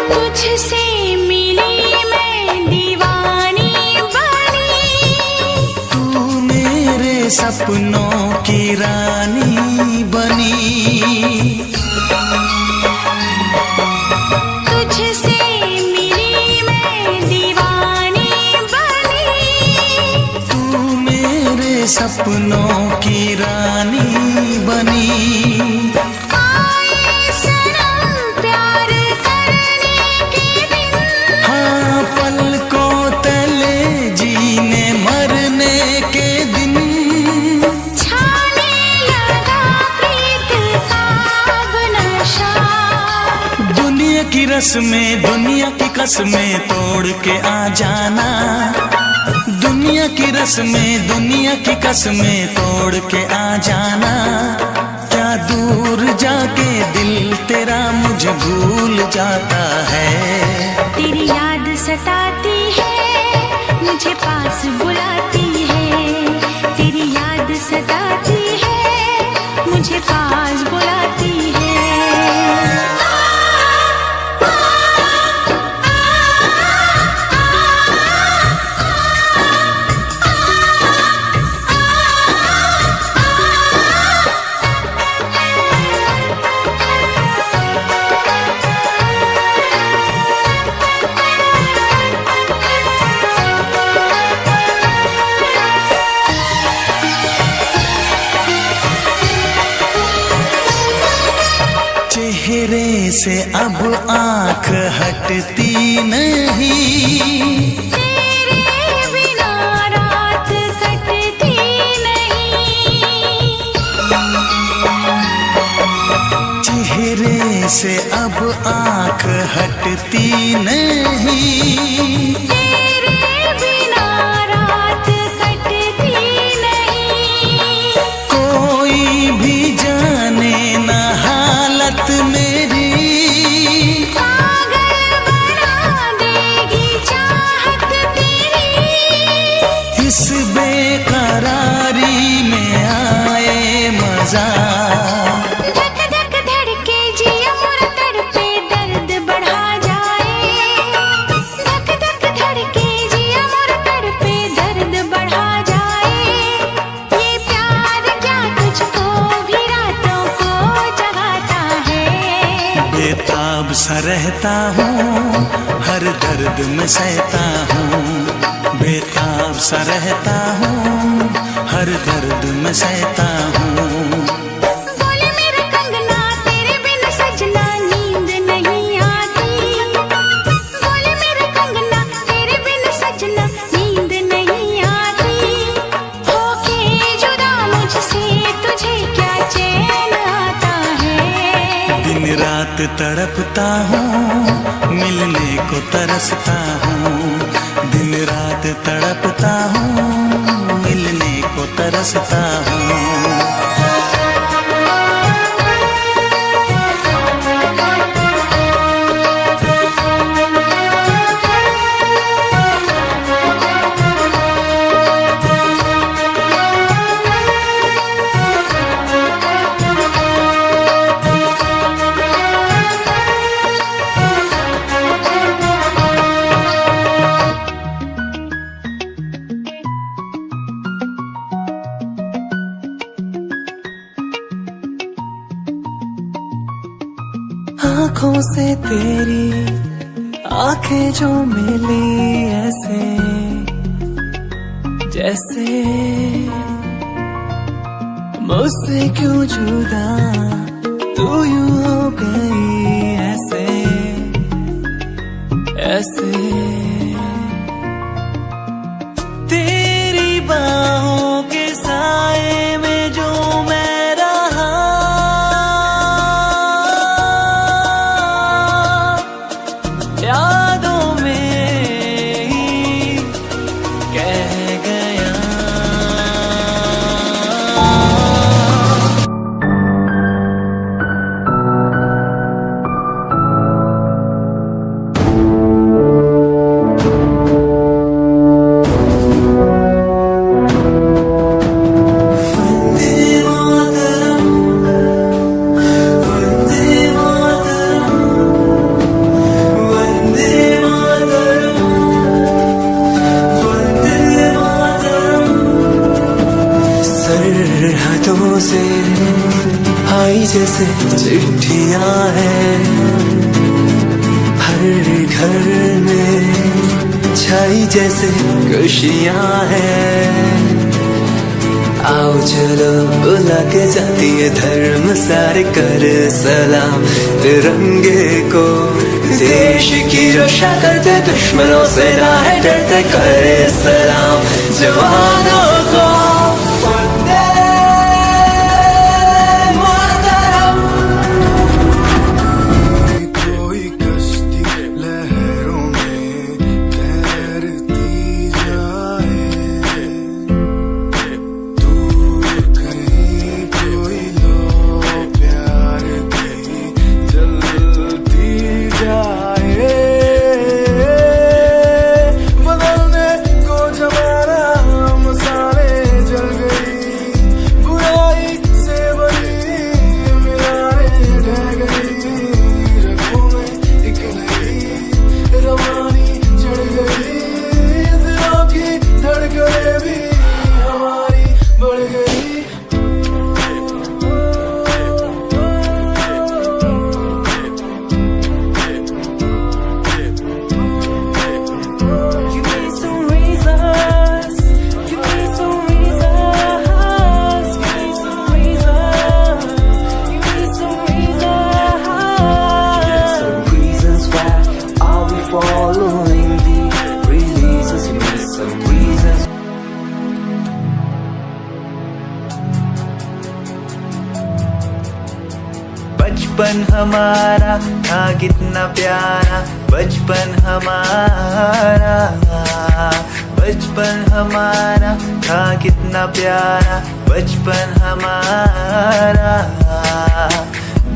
तुझसे मिली मैं दीवानी बनी। तू मेरे सपनों की रानी बनी। तुझसे मिली मैं दीवानी बनी। तू मेरे सपनों की रानी बनी। आए सनम प्यार करने के दिन। हाँ, पलकों तले जीने मरने के दिन। छाने लगा प्रीत का अब नशा। दुनिया की रस्में, दुनिया की कसमें तोड़ के आ जाना। दुनिया की रस्में, दुनिया की कसमें तोड़ के आ जाना। क्या दूर जाके दिल तेरा मुझे भूल जाता है। तेरी याद सताती है, मुझे पास बुलाती है। तेरी याद सताती है, मुझे पास बुलाती है। चेहरे से अब आंख हटती नहीं। तेरे बिना रात कटती नहीं। चेहरे से अब आंख हटती नहीं। तेरे बिना रात कटती नहीं। कोई भी जाने ना हालत मेरी। पागल बना देगी चाहत तेरी। इस बेकरारी में आए मजा। धक धक धड़के जिया मोर तड़पे दर्द बढ़ा जाए। धक धक धड़के जिया मोर तड़पे दर्द बढ़ा जाए। ये प्यार क्या तुझको भी रातों को जगाता है। बेताब सा रहता हूँ, हर दर्द में सहता हूँ। बेताब सा रहता हूँ, हर दर्द में सहता हूँ। बोले मेरा कंगना तेरे बिन सजना नींद नहीं आती। बोले मेरा कंगना तेरे बिन सजना नींद नहीं आती। होके जुदा मुझसे तुझे क्या चैन आता है। दिन रात तड़पता हूँ, मिलने को तरसता हूँ। दिन रात तड़पता हूँ, मिलने को तरसता हूँ। बातों से तेरी आंखें जो मिली ऐसे जैसे मुझसे क्यों जुदा तू यूं हो गई ऐसे ऐसे तेरी बाहों के साए में जो मैं रहा यादों में ही कह गया। सरहदों से आई जैसे चिट्ठियां हैं, हर घर में छाई जैसे खुशियां हैं। आओ चलो बुला के जाती है धर्म सारे कर सलाम तिरंगे को। देश की रक्षा करते दुश्मनों से ना है डरते करे सलाम जवानों को। बचपन हमारा था कितना प्यारा, बचपन हमारा, बचपन हमारा था कितना प्यारा, बचपन हमारा।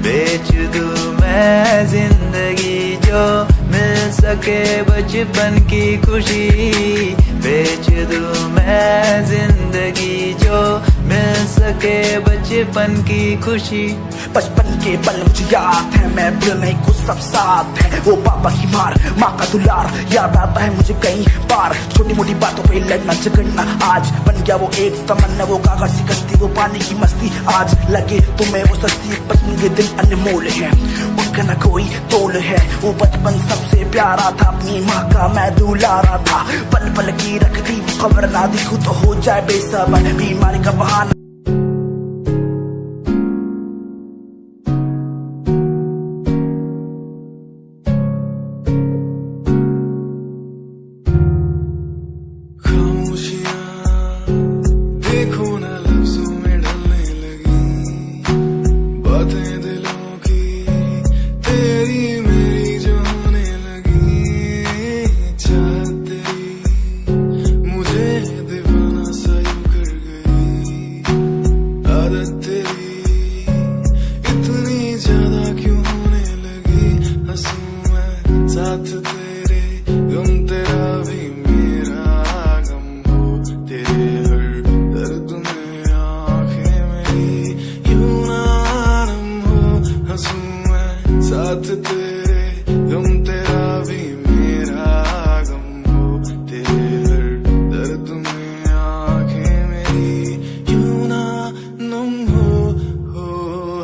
बेच दूं मैं जिंदगी जो मिल सके बचपन की खुशी, बेच दूं मैं जिंदगी जो मिल सके बचपन की खुशी। बचपन के पल मुझे याद है, मैं भूल नहीं कुछ सब साथ है। वो पापा की मार, माँ का दुलार याद आता है मुझे कई बार। छोटी मोटी बातों पे लड़ना झगड़ना आज बन गया वो एक तमन्ना। वो कागज की कश्ती, वो पानी की मस्ती आज लगे तुम्हें वो सस्ती। बचपन के दिन अनमोल है, उनका न कोई तोल है। वो बचपन सबसे प्यारा था, अपनी माँ का मैं दुलारा था। पल पल की रखती खबर ना दिखूं तो हो जाए बेसबर, बीमारी का बहाना।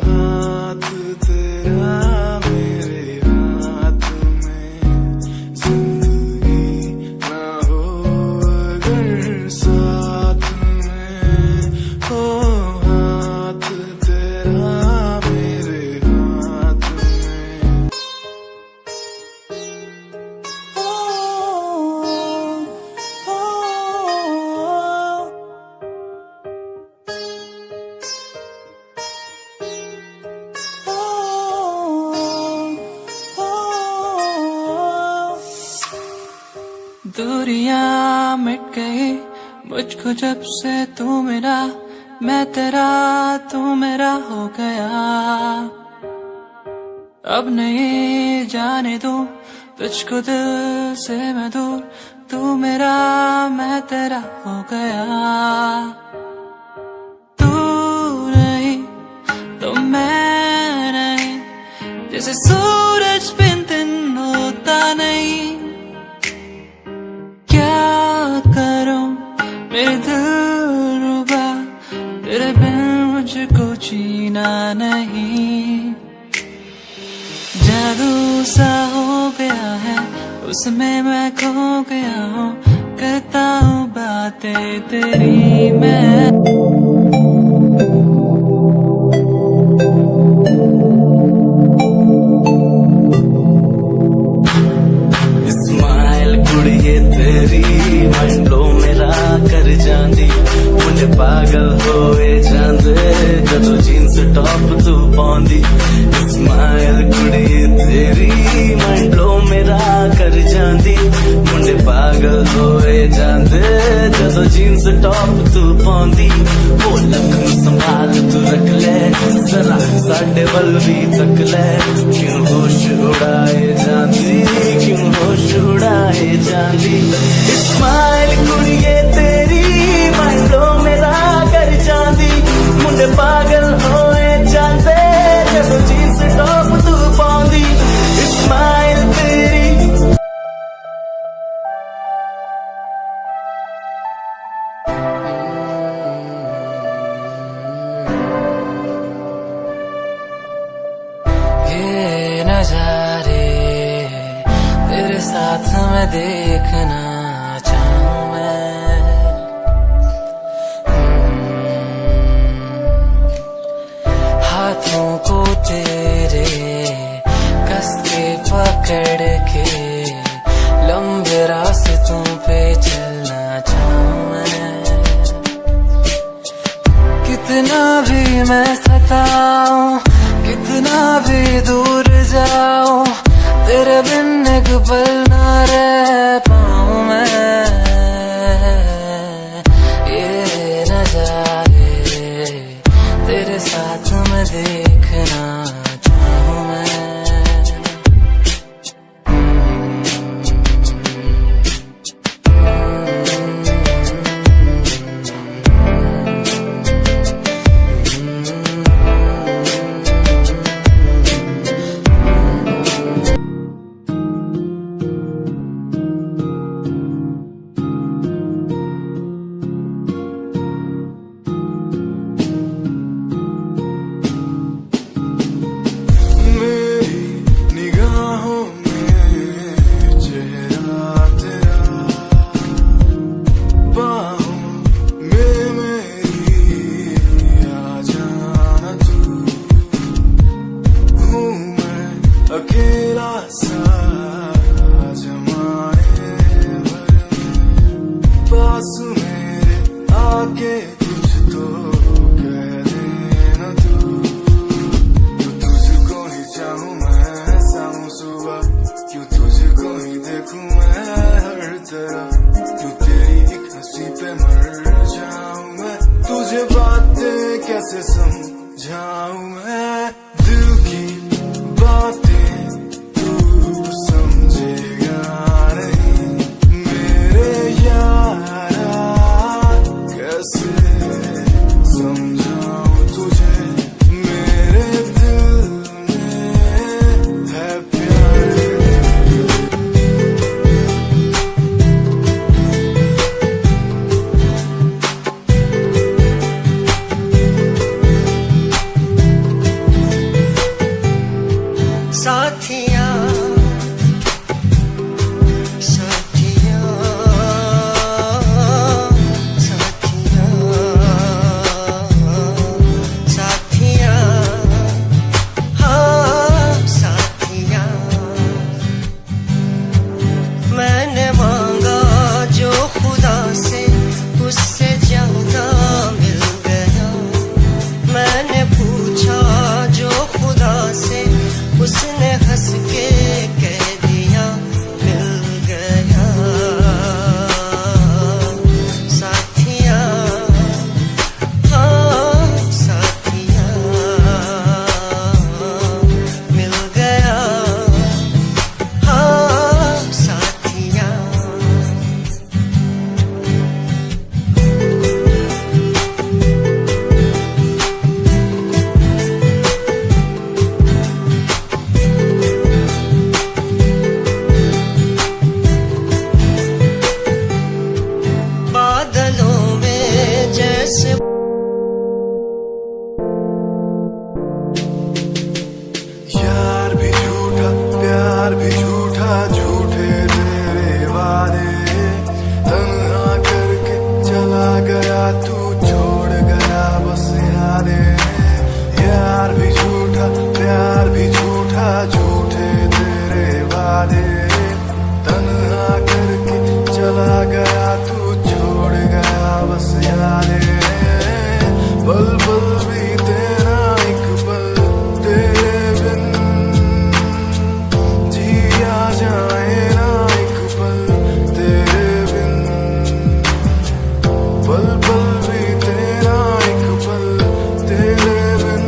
हाथ तेरा मेरे दूरियां मिट गई मुझको जब से तू मेरा, मैं तेरा तू मेरा हो गया। अब नहीं जाने दूं तुझको दिल से मैं दूर, तू मेरा मैं तेरा हो गया। तू नहीं तो मैं नहीं, जैसे सूरज बिन दिन होता नहीं। क्या करूं मेरे दिल रुबा, तेरे बिन मुझको जीना नहीं। जादू सा हो गया है उसमें मैं खो गया हूँ, करता हूँ बातें तेरी मैं। स्माइल कुड़िए तेरी मंडलो मेरा कर जांदी, मुझे पागल होए जांदे जदों जीन्स टॉप तू पाउंदी। स्माइल कुड़िए तेरी मंडलो मेरा कर जांदी, मुझे पागल होए जांदे जदों जीन्स टॉप तू पाउंदी। वो लखन संभाल तू रख ले जरा साडे वल भी तक ले, क्यों होश उड़ाए जांदी, क्यों होश उड़ाए जांदी। स्माइल कुड़िए तेरी मंडलो मेरा कर जांदी, मुंडे पागल होए जांदे जदों जीन्स टॉप तू पाउंदी। स्माइल तेरी ये नजारे तेरे साथ मैं देखना चाहूं मैं। हाथों को तेरे कस के पकड़ के लंबे रास्तों पे चलना चाहूं मैं। कितना भी मैं सताऊं, कितना भी दूर जाऊं, तेरे बिन एक पल ना रह पाऊं मैं। ये नजारे तेरे साथ मैं देखना चाहूं मैं। अकेला सा जमाने भर पास मेरे आके कुछ तो कह देना तू। क्यों तुझको ही चाहूं मैं शाम सुबह, क्यों तुझको ही देखूं मैं हर तरफ, क्यों तेरी एक हंसी पे मर जाऊं मैं। तुझे बातें कैसे समझाऊं मैं, दिल की बातें समझेगा नहीं मेरे यारा, कैसे समझाऊं तुझे मेरे दिल में है प्यार। चला गया तू छोड़ गया बस यारे पल पल भी तेरा एक पल तेरे बिन जिया जाए ना एक पल तेरे बिन पल पल भी तेरा एक पल तेरे बिन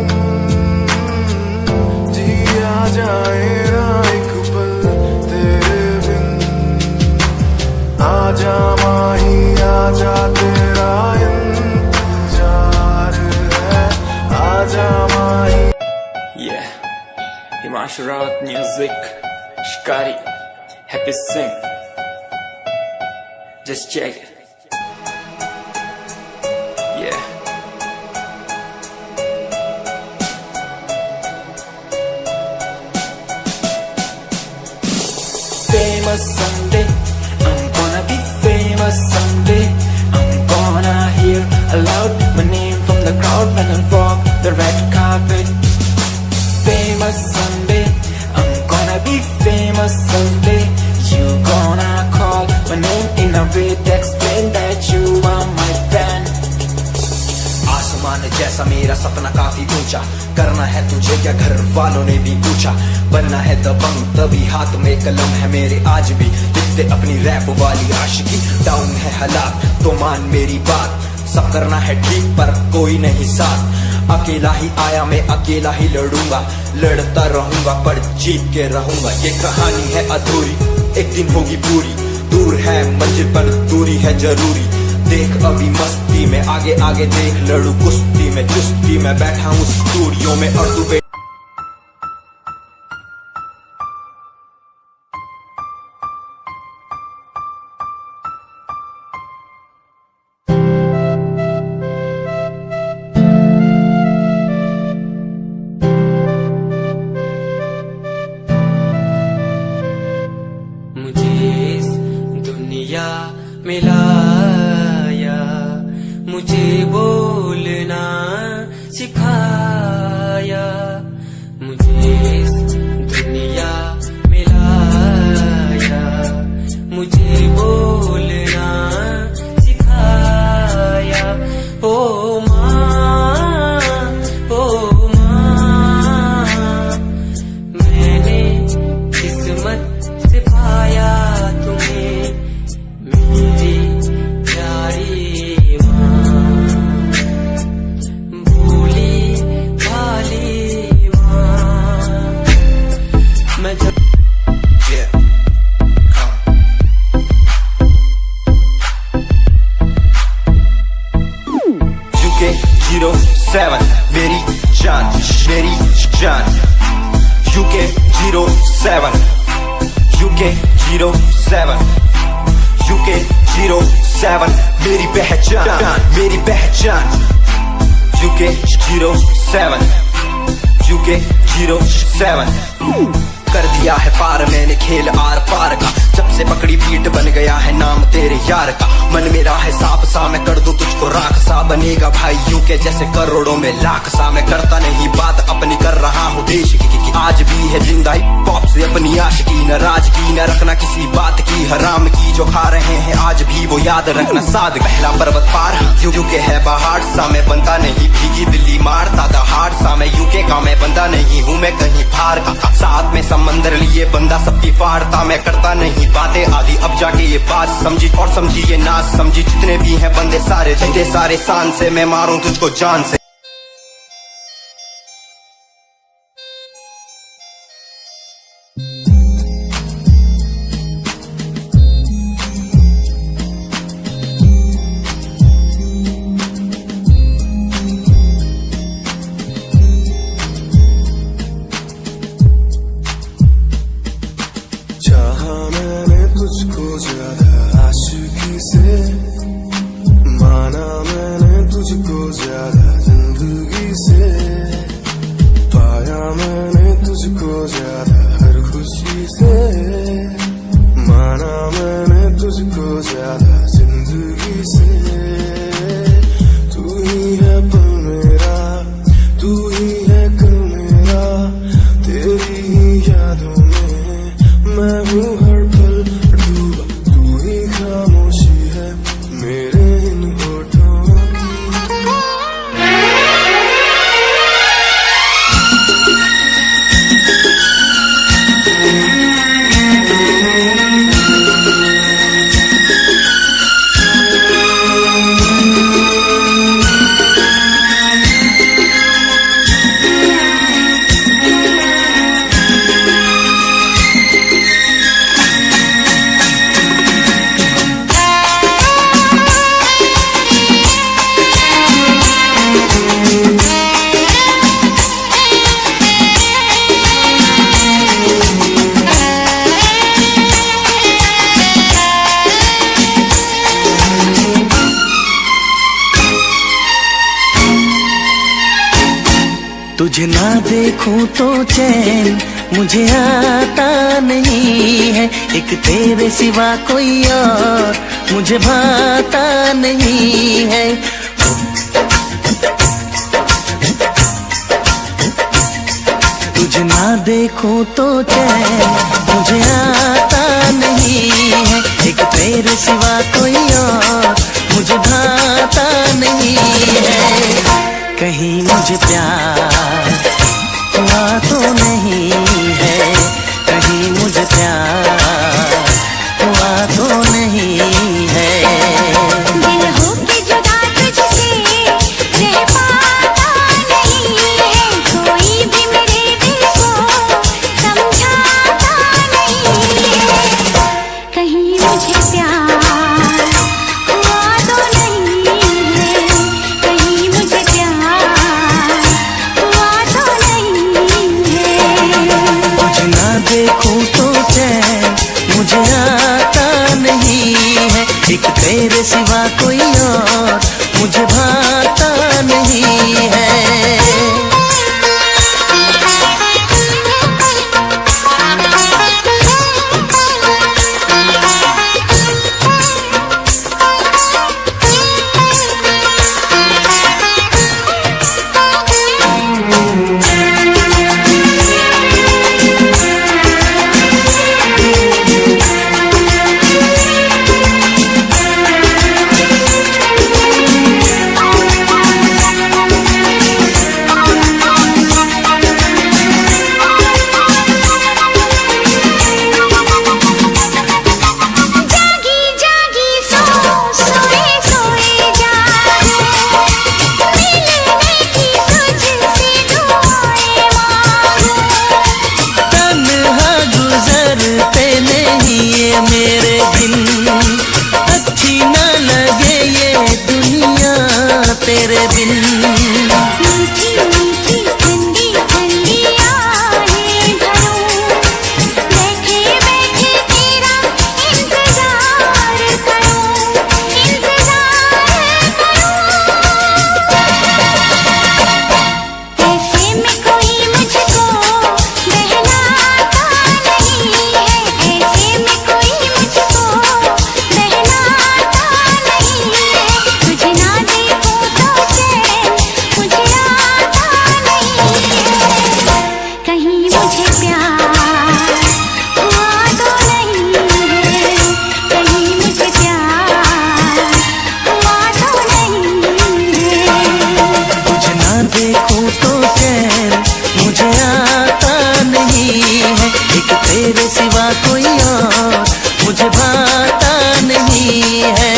जिया जाए ना एक पल तेरे बिन आजा माही आजा तेरा इंतजार है आजा माही Yeah, Himanshu Rawat music, Shikari, Happy Singh. Just check it. Yeah. Famous someday, I'm gonna be famous someday. I'm gonna hear aloud my name from the crowd when I walk the red carpet. Famous someday, I'm gonna be famous someday. You gonna call my name in a way to explain that you are my fan. आसमान जैसा मेरा सपना काफी ऊंचा करना है तुझे क्या घर वालों ने भी पूछा बनना है दबंग तभी हाथ में कलम है मेरे आज भी लिखते अपनी रैप वाली आशिकी डाउन है हालात तो मान मेरी बात सब करना है ठीक पर कोई नहीं साथ अकेला ही आया मैं अकेला ही लड़ूंगा लड़ता रहूंगा पर जीत के रहूंगा ये कहानी है अधूरी एक दिन होगी पूरी दूर है मंजिल पर दूरी है जरूरी देख अभी मस्ती में आगे आगे देख लड़ू कुश्ती में चुस्ती में बैठा हूँ स्टूडियो में और तू मिलाया मुझे बोलना सिखाया मुझे इस दुनिया मिलाया मुझे बोलना सिखाया ओ माँ मैंने किस्मत से पाया तुम्हें मेरी प्यारी माँ भोली भाली माँ मैं जब UK07 मेरी जान UK07 UK07 UK07 मेरी पहचान UK07 कर दिया है पार मैंने खेल आर पार का जब से पकड़ी बीट बन गया है नाम तेरे यार का मन मेरा है सांप सा मैं कर दूं तुझको राख सा बनेगा भाई यूं के जैसे करोड़ों में लाख सा मैं करता नहीं बात अपनी कर रहा हूँ देश की आज भी है जिंदा पॉप से अपनी आशिकी नाराजगी न रखना किसी बात की हराम की जो खा रहे हैं आज भी वो याद रखना साद पहला पर्वत पार यूके है पहाड़ सा मैं बनता नहीं भीगी दिल्ली मारता दहाड़ सा मैं यूके का मैं बंदा नहीं हूँ मैं कहीं बाहर का साथ में समंदर लिए बंदा सबकी फाड़ता मैं करता नहीं बातें आदि अब जाके ये बात समझी और समझी ये नाच समझी जितने भी हैं बंदे सारे जितने सारे शान से मैं मारूं तुझको जान से तुझको ज्यादा आशिकी से माना मैंने तुझको ज्यादा तुझे ना देखूं तो चैन मुझे आता नहीं है, एक तेरे सिवा कोई और मुझे भाता नहीं है। तुझे ना देखूं तो चैन मुझे आता नहीं है, एक तेरे सिवा कोई और मुझे भाता नहीं है। कहीं मुझे प्यार हुआ तो नहीं है, कहीं मुझे प्यार हुआ तो नहीं है। दिल हो के जुदा तुझसे रह पाता नहीं है, कोई भी मेरे दिल को समझाता नहीं है। कहीं मुझे प्यार हुआ तो नहीं है, कहीं मुझे प्यार हुआ तो नहीं है। तुझे ना देखूं तो चैन मुझे आता नहीं है, एक तेरे सिवा कोई और मुझे भाता नहीं है। जागी जागी सो सोए सोए जागे, मिलने की तुझसे दुआएं मांगूं। तन्हा गुजरते नहीं ये मेरे दिन, अच्छी न लगे ये दुनिया तेरे बिन। मीठी मीठी ठंडी ठंडी आहें भरूं, बैठे बैठे तेरा इंतजार करूं, इंतजार करूं। ऐसे में कोई मुझको बहलाता नहीं है, ऐसे में कोई मुझको बहलाता नहीं है। तुझे ना देखूं तो चैन मुझे आता नहीं है, कहीं मुझे प्यार हुआ तो नहीं है, कहीं मुझे प्यार हुआ तो नहीं है। तुझे ना देखूं तो चैन मुझे आता नहीं है, एक तेरे सिवा कोई और मुझे भाता नहीं है।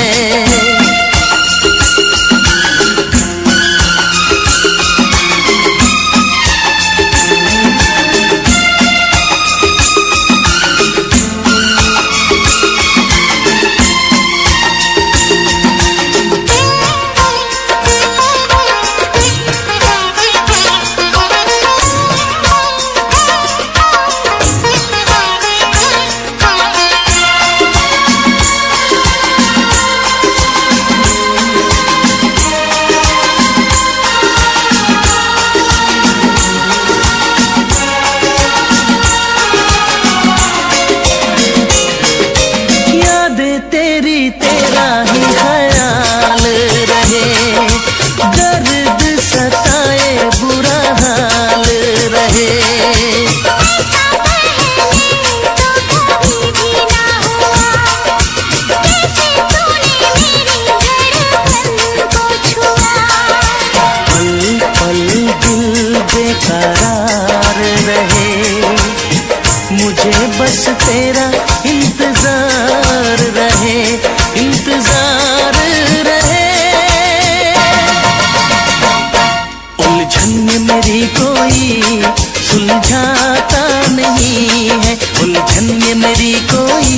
यादें तेरी तेरा ही ख्याल रहे, दर्द सताए बुरा हाल रहे। ऐसा पहले तो कभी भी ना हुआ, कैसे तूने मेरी धड़कन को छुआ। पल पल दिल बेकरार रहे, मुझे बस तेरा इंतजार रहे, इंतजार रहे। उलझन में मेरी कोई सुलझाता नहीं है, उलझन में मेरी कोई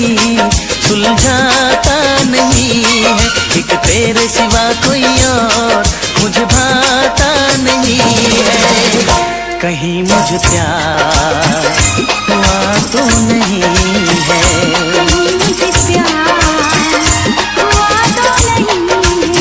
सुलझाता नहीं है, एक तेरे सिवा कोई और मुझे भाता नहीं है। कहीं मुझे प्यार हुआ तो नहीं है, कहीं मुझे प्यार हुआ तो नहीं है।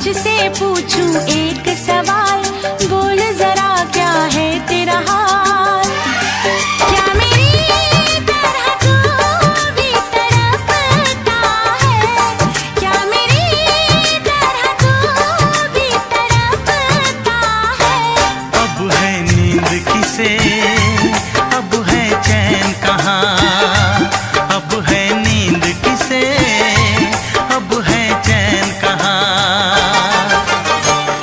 तुझसे पूछूं एक सवाल, बोल जरा क्या है तेरा हाल। क्या मेरी तरह तू भी तड़पता है, क्या मेरी तरह तू भी तड़पता है। अब है नींद किसे, अब है चैन कहाँ, अब है नींद किसे, अब है चैन कहाँ।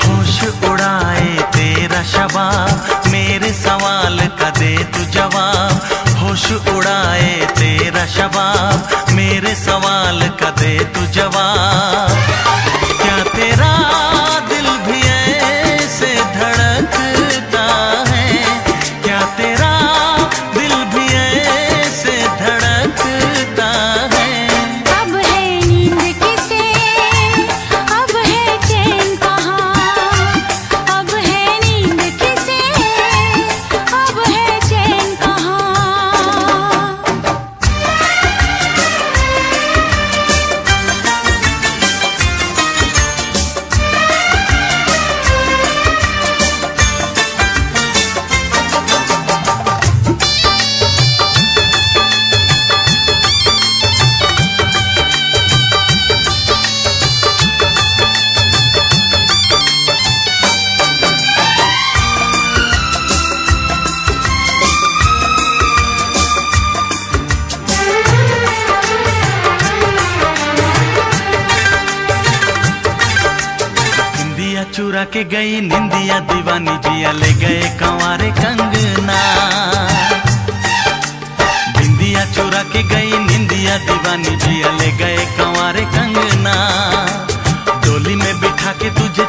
होश उड़ाए तेरा शबाब, मेरे सवाल का दे तू जवाब। होश उड़ाए तेरा शबाब, मेरे सवाल का दे तू जवाब। क्या तेरा दिल भी ऐसे धड़कता है, क्या तेरा दिल भी ऐसे धड़कता है। अब है नींद किसे, अब है चैन कहाँ, अब है नींद किसे, अब है चैन कहाँ। निंदिया चुरा के गई निंदिया दीवानी, जिया ले गए कंवारे कंगना। बिंदिया चुरा के गई निंदिया दीवानी, जिया ले गए कंवारे कंगना। डोली में बिठा के तुझे